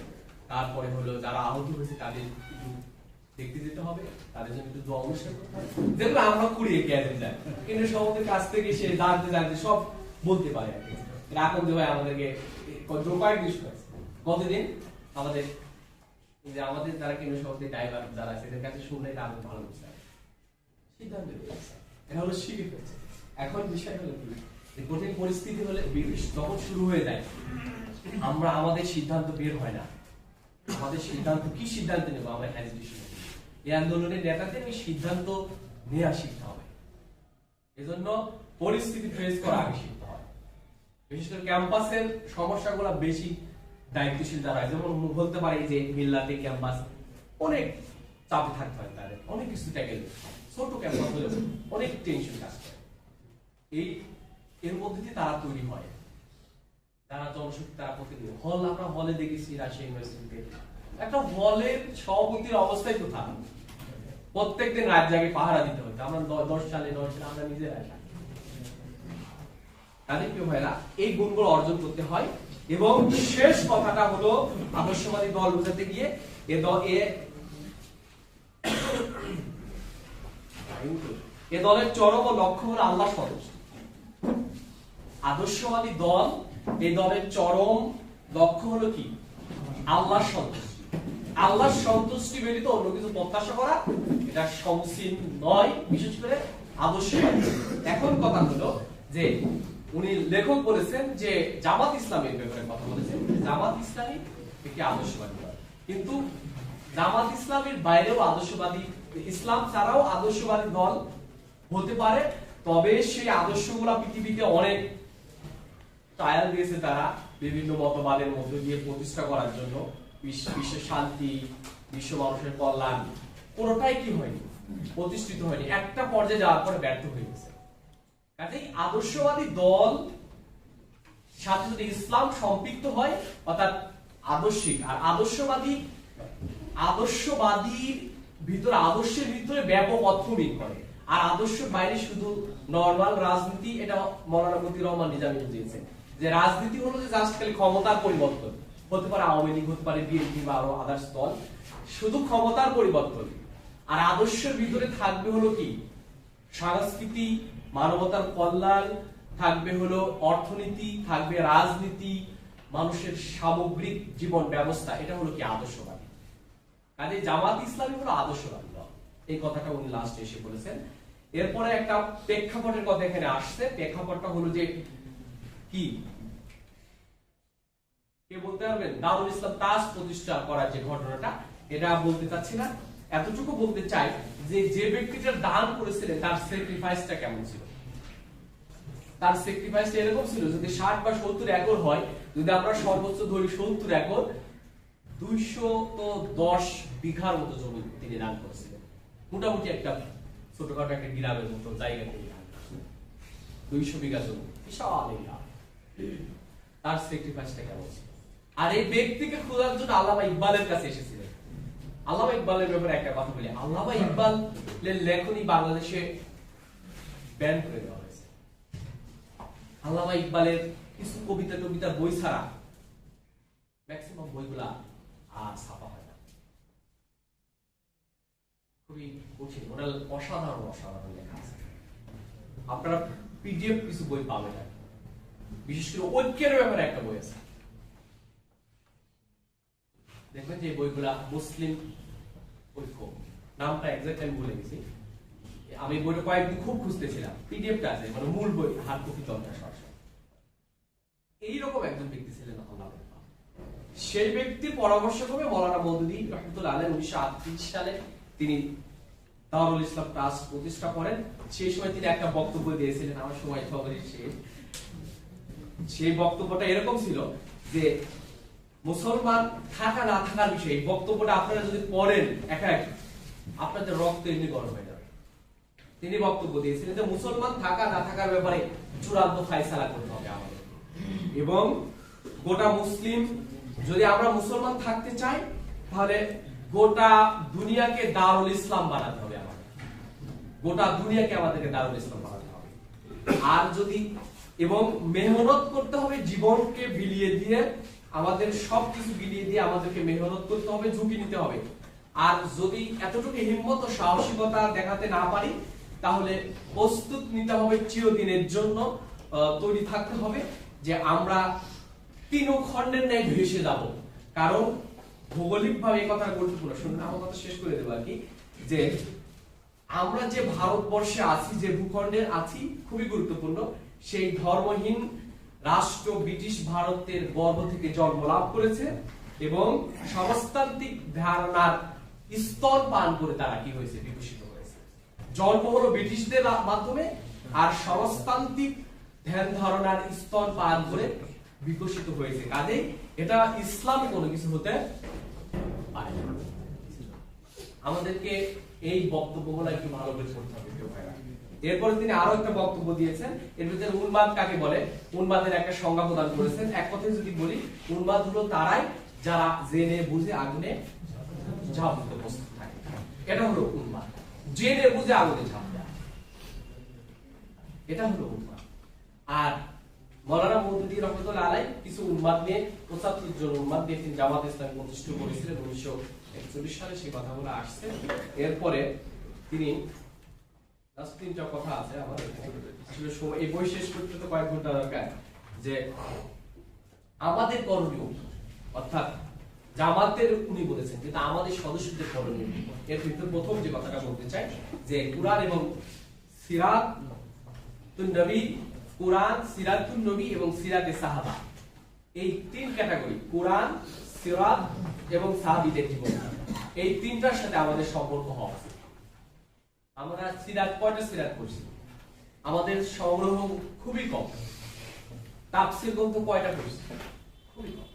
তারপরে হলো যারা আহত হয়েছে তাদের একটু দেখতে যেতে হবে, তাদের জন্য একটু দোয়া অনুষ্ঠান করতে হবে, যেগুলো আমরা কুড়িয়ে গেছে যায়, কিন্তু সভাপতির কাছ থেকে সে জানতে জানতে সব বলতে পারে আর কি। এখন যে ভাই আমাদেরকে কয়েক বিষয় আছে, গতদিন আমাদের যারা কেন্দ্র সভাপতি ড্রাইভার যারা আছে এদের কাছে শুনলে এটা আরো ভালো বুঝতে হবে, সিদ্ধান্ত নিয়েছে, এটা হলো শিখে ফেলছে। এখন বিষয় হলো কি, কঠিন পরিস্থিতি হলে যখন শুরু হয়ে যায়, আমাদের সিদ্ধান্ত বের হয় না, আমাদের সিদ্ধান্ত কি সিদ্ধান্ত নেবো আমরা হেজিটেশন। এই আন্দোলনের নেতাদের এই সিদ্ধান্ত নেওয়া শিখতে হবে, এজন্য পরিস্থিতি ফেস করা আগে শিখতে হয়। বিশেষ করে ক্যাম্পাসের সমস্যাগুলো বেশি দায়িত্বশীল যারা, যেমন বলতে পারি যে মিল্লাতে ক্যাম্পাস অনেক চাপে থাকতে হয়, তাদের অনেক কিছু ট্যাকেল, ছোট ক্যাম্পাস হলে অনেক টেনশন কাজ করে। এর মধ্যে দিয়ে তারা তৈরি হয়, তারা জনশক্তি, তারা প্রতিদিন আমরা হলে দেখেছি রাজশাহী ইউনিভার্সিটিতে একটা হলের সভাপতির অবস্থায় কোথায় প্রত্যেকদিন রাত জাগে পাহারা দিতে হতো। আমরা 10 সালে আমরা নিজেরা তাদের কি হয় না, এই গুণগুলো অর্জন করতে হয়। এবং শেষ কথাটা হলো আদর্শবাদী দল বোঝাতে গিয়ে এ দলের চরম লক্ষ্য হলো আল্লাহ সন্তুষ্ট। আদর্শবাদী দল, এই দলের চরম লক্ষ্য হলো কি, আল্লাহ সন্তুষ্ট। আল্লাহর সন্তুষ্টি ব্যতীত অন্য কিছু প্রত্যাশা করা এটা সমসীন নয়, বিশেষ করে আদর্শবাদী। এখন কথা হলো যে উনি লেখক বলেছেন যে জামাত ইসলামের ব্যাপারে কথা বলেছেন, জামাত ইসলামী একটি আদর্শবাদী দল, কিন্তু জামাত ইসলামের বাইরেও আদর্শবাদী, ইসলাম ছাড়াও আদর্শবাদী দল হতে পারে, তবে সেই আদর্শগুলা পৃথিবীতে অনেক ট্রায়াল দিয়েছে তারা বিভিন্ন মতবাদের মধ্যে দিয়ে প্রতিষ্ঠা করার জন্য, বিশ্বের শান্তি, বিশ্ব মানুষের কল্যাণ, কোনোটাই কি হয়নি, প্রতিষ্ঠিত হয়নি, একটা পর্যায়ে যাওয়ার পরে ব্যর্থ হয়ে গেছে। কাজেই আদর্শবাদী দল সাথে যদি ইসলাম সম্পৃক্ত হয়, অর্থাৎ আদর্শিক আর আদর্শবাদীর ভিতরে, আদর্শের ভিতরে ব্যাপক অর্থ মিল করে, আর আদর্শের বাইরে শুধু নরমাল রাজনীতি, এটা মৌলানা মতিউর রহমান নিজামী বুঝিয়েছেন যে রাজনীতি হলো যে জাস্ট খালি ক্ষমতার পরিবর্তন, হতে পারে আওয়ামী লীগ, হতে পারে বিএনপি বা আরো আদার্স দল, শুধু ক্ষমতার পরিবর্তন। আর আদর্শের ভিতরে থাকবে হলো কি সংস্কৃতি, মানবতার কল্যাণ, থাকবে হলো অর্থনীতি, থাকবে রাজনীতি, মানুষের সামগ্রিক জীবন ব্যবস্থা, এটা হলো কি আদর্শবাদী। কাজে জামাত ইসলামী হলো আদর্শবাদী দল, এই কথাটা উনি লাস্টে এসে বলেছেন। এরপরে একটা প্রেক্ষাপটের কথা এখানে আসছে, প্রেক্ষাপটটা হলো যে কি কে বলতে পারবেন, দারুল ইসলাম ট্রাস্ট প্রতিষ্ঠা করার যে ঘটনাটা, এটা বলতে চাচ্ছি না, এতটুকু বলতে চাই যে যে ব্যক্তিটা দান করেছিলেন তার স্যাক্রিফাইসটা কেমন ছিল। তার স্যাক্রিফাইসটা এরকম ছিল, যদি 60 বা 70 একর হয়, যদি আমরা সর্বোচ্চ ধরি 70 একর, 210 বিঘার মতো জমি তিনি দান করেছিলেন। মোটামুটি একটা ছোটখাটো একটা গ্রামের মতো জায়গা তিনি দান করেছিলেন, 200 বিঘা জমি, বিশাল এরিয়া। তার স্যাক্রিফাইসটা কেমন ছিল। আর এই ব্যক্তিকে খোঁজার জন্য আল্লামা ইকবালের কাছে এসেছিলেন। আল্লামা ইকবালের ব্যাপারে একটা কথা বলি, আল্লামা ইকবালের লেখনী বাংলাদেশে ব্যান করে দেওয়া হয়েছে। আল্লামা ইকবালের কিছু কবিতার বই ছাড়া ম্যাক্সিমাম বইগুলা আর ছাপা হয় না। খুবই কঠিন, ওটা অসাধারণ লেখা আছে। আপনারা পিডিএফ কিছু বই পাবেন না, বিশেষ করে ঐক্যের ব্যাপারে একটা বই আছে, দেখবেন যে বইগুলা মুসলিম ঐক্য, নামটা এক্সাক্ট আমি ভুলে গেছি, আমি বইটা কয়েকদিন খুব খুঁজতেছিলাম, পিডিএফটা আছে, মানে মূল বই হার্ড কপি দরকার সরাসরি। এইরকম একজন ব্যক্তি ছিলেন আল্লাহ। সেই ব্যক্তির পরামর্শক্রমে মৌলানা মওদুদী রহমাতুল্লাহ আলাইহি 1938 সালে তিনি দারুল ইসলাম ট্রাস্ট প্রতিষ্ঠা করেন। সেই সময় তিনি একটা বক্তব্য দিয়েছিলেন, আমার সময় খবরই সেই বক্তব্যটা এরকম ছিল যে মুসলমান থাকা না থাকার বিষয়ে, বক্তব্যটা আপনারা যদি পড়েন একা আপনাদের রক্ত এমনি গরম হয়ে যাবে। তিনি বক্তব্য দিয়েছিলেন যে মুসলমান থাকা না থাকার ব্যাপারে চূড়ান্ত ফায়সালা করতে হবে আমাদের, এবং গোটা মুসলিম, যদি আমরা মুসলমান থাকতে চাই তাহলে গোটা দুনিয়াকে দারুল ইসলাম বানাতে হবে আমাদের, গোটা দুনিয়াকে আমাদেরকে দারুল ইসলাম বানাতে হবে। আর যদি, এবং মেহনত করতে হবে, জীবনকে বিলিয়ে দিয়ে, আমাদের সবকিছু বিলিয়ে দিয়ে আমাদেরকে মেহনত করতে হবে, ঝুঁকি নিতে হবে। আর যদি এতটুকু হিম্মত ও সাহসিকতা দেখাতে না পারি, তাহলে প্রস্তুত নিতে হবে চিরদিনের জন্য, তৈরি থাকতে হবে যে আমরা তৃণখণ্ডের ন্যায় ভেসে যাব। কারণ ভৌগোলিক ভাবে এই কথা গুরুত্বপূর্ণ, শুনুন আমার কথা শেষ করে দেবো আর কি, যে আমরা যে ভারতবর্ষে আছি, যে ভূখণ্ডের আছি, খুবই গুরুত্বপূর্ণ। সেই ধর্মহীন রাষ্ট্র ব্রিটিশ ভারতের গর্ভ থেকে জন্ম লাভ করেছে, এবং সমাজতান্ত্রিক ধারণার স্তর পান করে তারা কি হয়েছে, বিকশিত হয়েছে। জন্ম হলো ব্রিটিশদের মাধ্যমে, আর সমাজতান্ত্রিক ধ্যান ধারণার স্তর পান করে বিকশিত হয়েছে। কাজেই এটা ইসলামী কোনো কিছু হতে পারে না। আমাদেরকে এই বক্তব্যগুলো একটু ভালো করে পড়তে হবে। এরপরে তিনি আরো একটা বক্তব্য দিয়েছেন, এর ভিতরে উন্মাদ কাকে বলে, উন্মাদের একটা সংজ্ঞা প্রদান করেছেন। এক কথায় যদি বলি, উন্মাদ হলো তারাই যারা জেনে বুঝে আগুনে ঝাঁপ দিতে প্রস্তুত থাকে, এটা হলো উন্মাদ। জেনে বুঝে আগুনে ঝাঁপ দেয়, এটা হলো উন্মাদ। আর মৌলানা মওদুদী রহমাতুল্লাহ আলাইহি কিছু উন্মাদ নিয়ে, 75 জন উন্মাদ নিয়ে তিনি জামাত ইসলামী প্রতিষ্ঠা করেছিলেন 1941 সালে, সেই কথাগুলো আসছে। এরপরে তিনি লাস্ট তিনটা কথা আছে আমার আসলে সময়, এই বই শেষ করতে তো কয়েক ঘন্টা দরকার, যে আমাদের করণীয়, অর্থাৎ জামাতের উনি বলেছেন, কিন্তু আমাদের সদস্যদের করণীয় কি? এর ভিতরে প্রথম যে কথাটা বলতে চাই যে কোরআন এবং সিরাতুন নবী, কোরআন, সিরাতুন নবী এবং সিরাতে সাহাবা, এই তিন ক্যাটাগরি, কোরআন, সিরাত এবং সাহাবীদের জীবন, এই তিনটার সাথে আমাদের সম্পর্ক হওয়া উচিত। আমরা সিরাত, কয়টা সিরাত পড়ছি? আমাদের সংগ্রহ খুবই কম। তাফসীর গ্রন্থ কয়টা পড়ছি? খুবই কম।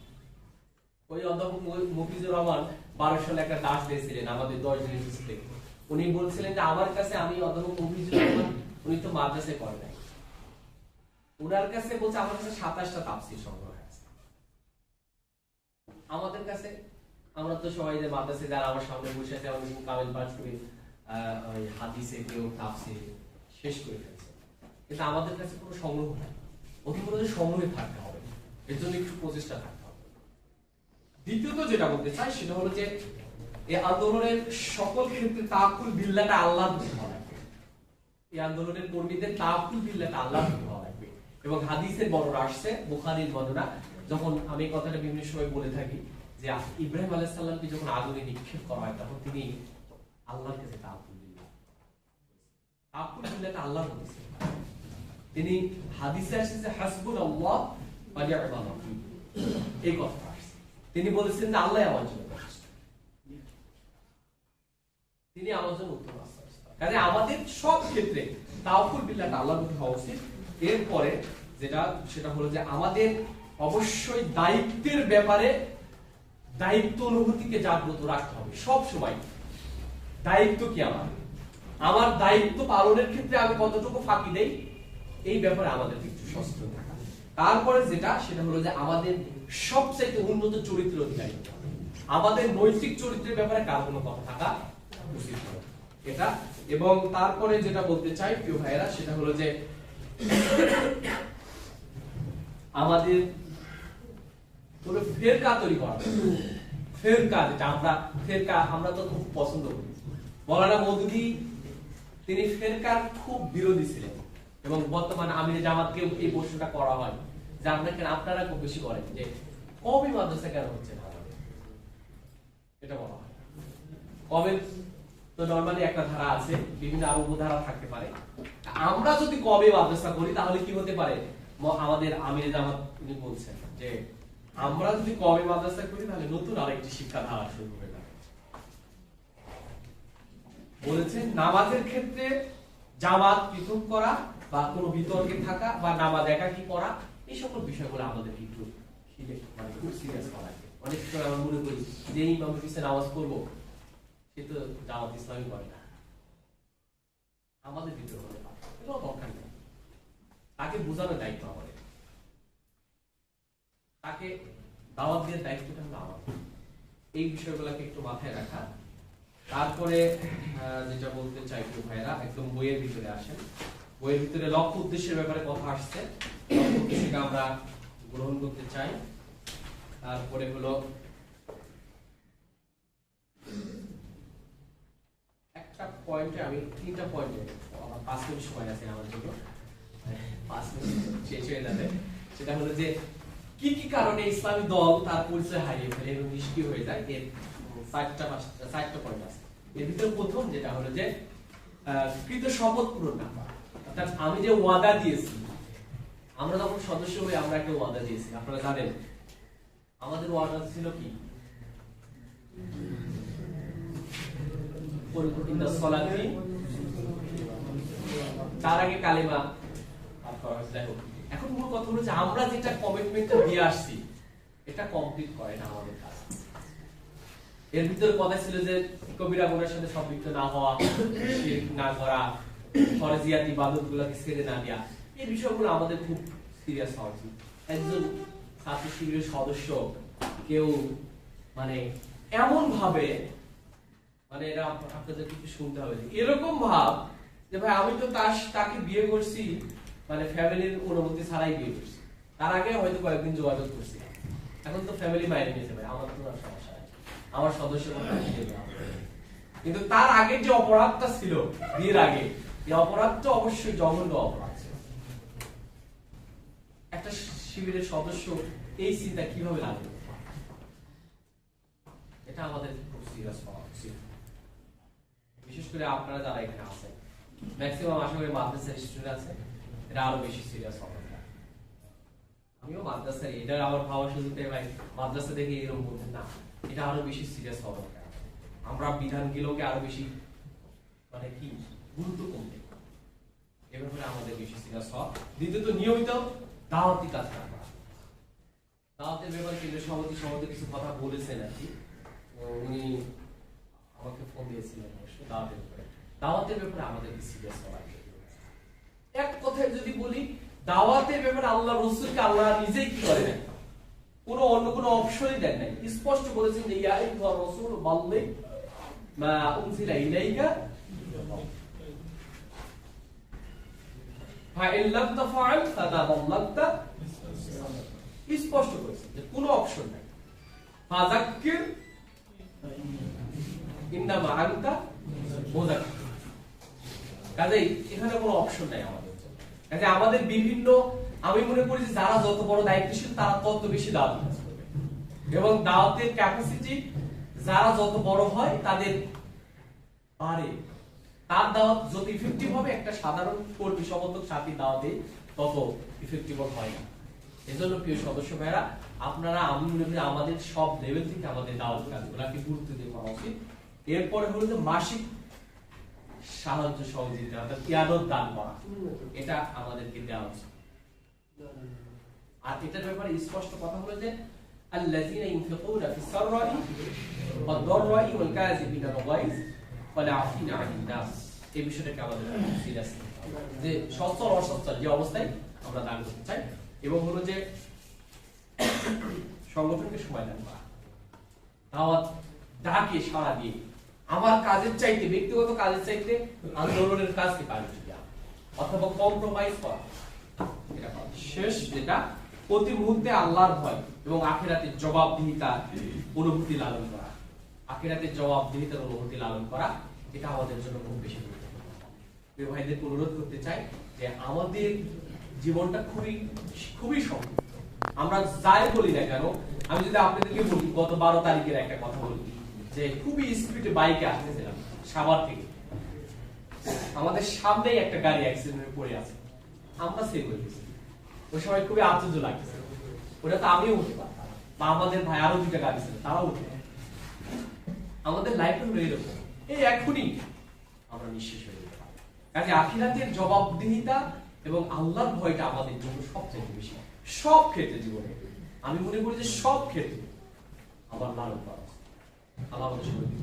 ওই অধ্যাপক মফিজুর রহমান 12 সালে একটা দাস দিয়েছিলেন আমাদের 10 দিনের থেকে। উনি বলছিলেন যে আমার কাছে, আমি অধ্যাপক মফিজুর রহমান, উনি তো মাদ্রাসায় করে নাই, ওনার কাছে বলছে আমার কাছে 27টা তাফসীর সংগ্রহ আছে। আমাদের কাছে, আমরা তো সবাই যে মাদ্রাসায় যারা আমার সামনে বসে আছে, আমাদের কামেল পাঠ করে ওই হাদিসে কেউ তাফসীর শেষ করে ফেলছে, কিন্তু আমাদের কাছে কোনো সংগ্রহ নাই। অতি করে সংগ্রহে থাকতে হবে, এর জন্য একটু প্রচেষ্টা থাকতে হবে। দ্বিতীয়ত যেটা বলতে চাই সেটা হলো যে এই আন্দোলনের সকল ক্ষেত্রে তাওয়াক্কুল বিল্লাহটা আল্লাহর উপর হওয়া লাগবে। এই আন্দোলনের কর্মীদের তাওয়াক্কুল বিল্লাহটা আল্লাহর উপর হওয়া লাগবে। এবং হাদিসের বর্ণনা আসছে, বুখারীর বর্ণনা, যখন আমি এই কথাটা বিভিন্ন সময় বলে থাকি যে ইব্রাহিম আলাইহিস সালামকে যখন আগুনে নিক্ষেপ করা হয়, তখন তিনি আল্লাহর কাছে তাওয়াক্কুল বিল্লাহ, তাওয়াক্কুল বিল্লাহটা আল্লাহর বলেছেন। তিনি হাদিসে আসছে যে হাসবুনাল্লাহ ওয়া নি'মাল ওয়াকিল, এই কথা আসছে। তিনি বলেছেন যে আল্লাহ আমার জন্য যথেষ্ট, তিনি আমার জন্য উত্তম আশ্রয়। কাজে আমাদের সব ক্ষেত্রে তাওয়াক্কুল বিল্লাহটা আল্লাহর উপর হওয়া উচিত। এরপরে যেটা, সেটা হলো যে আমাদের অবশ্যই দায়িত্বের ব্যাপারে দায়িত্ব অনুভূতিকে জাগ্রত রাখতে হবে সব সময়। দায়িত্ব কি আমার দায়িত্ব পালনের ক্ষেত্রে আমি কতটুকু ফাঁকি দেই, এই ব্যাপারে আমাদের একটু সচেতন থাকা। তারপরে যেটা, সেটা হলো যে আমাদের সবচাইতে উন্নত চরিত্রের অধিকারী হতে হবে। আমাদের নৈতিক চরিত্রের ব্যাপারে কার কোনো কথা থাকা উচিত নয়, এটা। এবং তারপরে যেটা বলতে চাই প্রিয় ভাইয়েরা, সেটা হলো যে আমাদের কোনো ফেরকা তৈরি করা, ফেরকা যেটা আমরা তো খুব পছন্দ করি। মাওলানা মওদুদী তিনি ফেরকার খুব বিরোধী ছিলেন, এবং বর্তমানে আমিরে জামাতকে এই প্রশ্নটা করা হয় যে আপনারা খুব বেশি করেন যে কওমি মাদ্রাসা কেন হচ্ছে না, এটা বলা হয়। কওমের তো নরমালি একটা ধারা আছে, বিভিন্ন আরো উপধারা থাকতে পারে। আমরা যদি কওমি মাদ্রাসা করি তাহলে কি হতে পারে? আমাদের আমিরে জামাত তিনি বলছেন যে আমরা যদি কওমি মাদ্রাসা করি তাহলে নতুন আরেকটি শিক্ষা ধারা শুরু হয়ে যাবে। বলেছেন নামাজের ক্ষেত্রে জামাত পৃথক করা বা কোনো বিতর্কে থাকা বা নামাজ একাকী করা, এই সকল বিষয়গুলো আমাদের একটু মানে খুব সিরিয়াস করা লাগে। অনেক সময় আমরা মনে করি যে ইমামের পিছনে নামাজ পড়বো, সে তো জামাত ইসলামী করে না, আমাদের ভিতরে হতে পারে, এগুলো দরকার নেই। তাকে বোঝানোর দায়িত্ব আমাদের, তাকে দাওয়াত দেওয়ার দায়িত্বটা হলো আমাদের। এই বিষয়গুলোকে একটু মাথায় রাখা। তারপরে যেটা বলতে চাই একটু ভাইরা, একদম বইয়ের ভিতরে আসেন। বইয়ের ভিতরে লক্ষ্য উদ্দেশ্যের ব্যাপারে কথা আসছে, লক্ষ্য উদ্দেশ্যকে আমরা গ্রহণ করতে চাই। তারপরে হলো একটা পয়েন্টে, আমি 3টা পয়েন্টে, 5 মিনিট সময় আছে আমার জন্য, 5 মিনিট শেষ হয়ে যাবে। সেটা হলো যে কি কি কারণে ইসলামী দল তার পরিচয় হারিয়ে ফেলে এবং নিষ্ক্রিয় হয়ে যায়, এর 4টা পয়েন্ট আছে। এর ভিতরে প্রথম যেটা হলো যে কৃত শপথ পূরণ না করা, অর্থাৎ আমি যে ওয়াদা দিয়েছি, আমরা যখন সদস্য হয়ে আমরা একটা ওয়াদা দিয়েছি, আপনারা জানেন আমাদের ওয়াদা ছিল কি? তার আগে কালিমা পাঠ করা হয়েছে। দেখো, এখন মূল কথা হলো যে আমরা যেটা কমিটমেন্টটা দিয়ে আসছি এটা কমপ্লিট করে না আমাদের কাজ। এর ভিতরে কথা ছিল যে কবিরা গুনাহের সাথে সম্পৃক্ত না হওয়া, শিরক না করা, ফরজিয়াত ইবাদতগুলোকে ছেড়ে না দেওয়া, এই বিষয়গুলো আমাদের খুব সিরিয়াস হওয়া উচিত। একজন ছাত্র শিবিরের সদস্য কেউ মানে এমন ভাবে, মানে এরা আপনাদের কিছু শুনতে হবে, এরকম ভাব যে ভাই আমি তো তাকে বিয়ে করছি মানে ফ্যামিলির অনুমতি ছাড়াই বিয়ে করছি, তার আগে হয়তো কয়েকদিন যোগাযোগ করছি, এখন তো ফ্যামিলি মাইনে নিয়েছে, ভাই আমার তো সমস্যা আছে, আমার সদস্য কিন্তু তার আগে যে অপরাধটা ছিল বিয়ের আগে, এই অপরাধটা অবশ্যই জঘন্য অপরাধ ছিল। একটা শিবিরের সদস্য এই চিন্তা কিভাবে লাগবে? এটা আমাদের খুব সিরিয়াস হওয়া উচিত। বিশেষ করে আপনারা যারা এখানে আছেন, ম্যাক্সিমাম আশা করি মাদ্রাসার স্টুডেন্ট আছে, এটা আরো বেশি সিরিয়াস হওয়া দরকার। আমিও মাদ্রাসায়, এটা আমার ভাবা শুরুতে ভাই মাদ্রাসা দেখে এরকম বলতে না, এটা আরো বেশি সিরিয়াস হওয়া দরকার। আমরা বিধানগুলোকে আরো বেশি মানে কি গুরুত্বপূর্ণ দেখব, এ ব্যাপারে আমাদের বেশি সিরিয়াস হওয়া। দ্বিতীয়ত নিয়মিত দাওয়াতি কাজ করা। দাওয়াতের ব্যাপারে কেন্দ্রীয় সভাপতি কিছু কথা বলেছেন আর কি, উনি আমাকে ফোন দিয়েছিলেন অবশ্য দাওয়াতের ব্যাপারে আমাদের সিরিয়াস হওয়া। এক কথায় যদি বলি, দাওয়াতের ব্যাপারে আল্লাহ রাসূলকে আল্লাহ নিজেই কি করে দেন, কোনো অন্য কোনো অপশনই দেন নাই, স্পষ্ট বলেছেন যে ইয়া আইয়ুহার রাসূল বাল্লিগ মা উনজিলা ইলাইকা ফাইন লাম তাফআল ফাদা বাল্লাগতা, স্পষ্ট করেছেন যে কোনো অপশন নাই। ফাযাক্কির ইন্নামা আনতা মুযাক্কির, কাজেই এখানে কোনো অপশন নাই আমাদের। কাজে আমাদের বিভিন্ন, আমি মনে করি যে যারা যত বড় দায়িত্বশীল তারা তত বেশি দাওয়াত কাজ করবে, এবং দাওয়াতের ক্যাপাসিটি যারা যত বড় হয় তাদের পারে, তার দাওয়াত যত ইফেক্টিভ হবে একটা সাধারণ কর্মী সমর্থক সাথী দাওয়াতে তত ইফেক্টিভ হয় না। এজন্য প্রিয় সদস্য ভাইরা, আপনারা আমি মনে করি আমাদের সব লেভেল থেকে আমাদের দাওয়াত কাজগুলোকে গুরুত্ব দিয়ে করা উচিত। এরপরে হলো যে মাসিক সাহায্য সহযোগিতা অর্থাৎ কিয়াদত দান করা, এটা আমাদেরকে দেওয়া উচিত। আর এটার ব্যাপারে স্পষ্ট কথা হলো যে আল্লাযীনা ইনফিকুনা ফিস সাররাই ওয়াদ দাররাই ওয়াল কাযিবিনা আল গায়জ ওয়াল আফিনা আনিন নাস, এই বিষয়টাকে আমাদের সিরিয়াস যে সচ্ছল অসচ্ছল যে অবস্থায় আমরা দান করতে চাই, এবং হলো যে সংগঠনকে সময় দান করা, দাওয়াত ডাকে সাড়া দিয়ে আমার কাজের চাইতে, ব্যক্তিগত কাজের চাইতে আন্দোলনের কাজকে প্রায়োরিটি দেওয়া অথবা কম্প্রোমাইজ করা। এটা শেষ, যেটা প্রতি মুহূর্তে আল্লাহর ভয় এবং আখিরাতের জবাবদিহিতার অনুভূতি লালন করা, আখিরাতের জবাবদিহিতার অনুভূতি লালন করা, এটা আমাদের জন্য খুব বেশি গুরুত্বপূর্ণ। প্রিয় ভাইদের অনুরোধ করতে চাই যে আমাদের জীবনটা খুবই খুবই সংক্ষিপ্ত। আমরা যাই বলি না কেন, আমি যদি আপনাদেরকে বলি গত 12 তারিখের একটা কথা বলি, যে খুবই স্পিডে বাইকে আসতেছিলাম সাভার থেকে, আমাদের সামনেই একটা গাড়ি অ্যাক্সিডেন্টে পড়ে আছে, আমরা সেভ হয়ে গেছি। ওই সময় খুবই আশ্চর্য লাগছে, ওটা তো আমিও উঠতে পারতাম, বা আমাদের ভাই আরো 2টা গাড়ি ছিল তারাও উঠতে পারত। আমাদের লাইফটা হলো এরকম, এই এখনই আমরা নিঃশেষ হয়ে যেতে পারি। কাজে আখিরাতের জবাবদিহিতা এবং আল্লাহর ভয়টা আমাদের জন্য সবচেয়ে বেশি, সব ক্ষেত্রে জীবনে আমি মনে করি যে সব ক্ষেত্রে আমার লালন করা। আল্লাহ আমাদের সবাইকে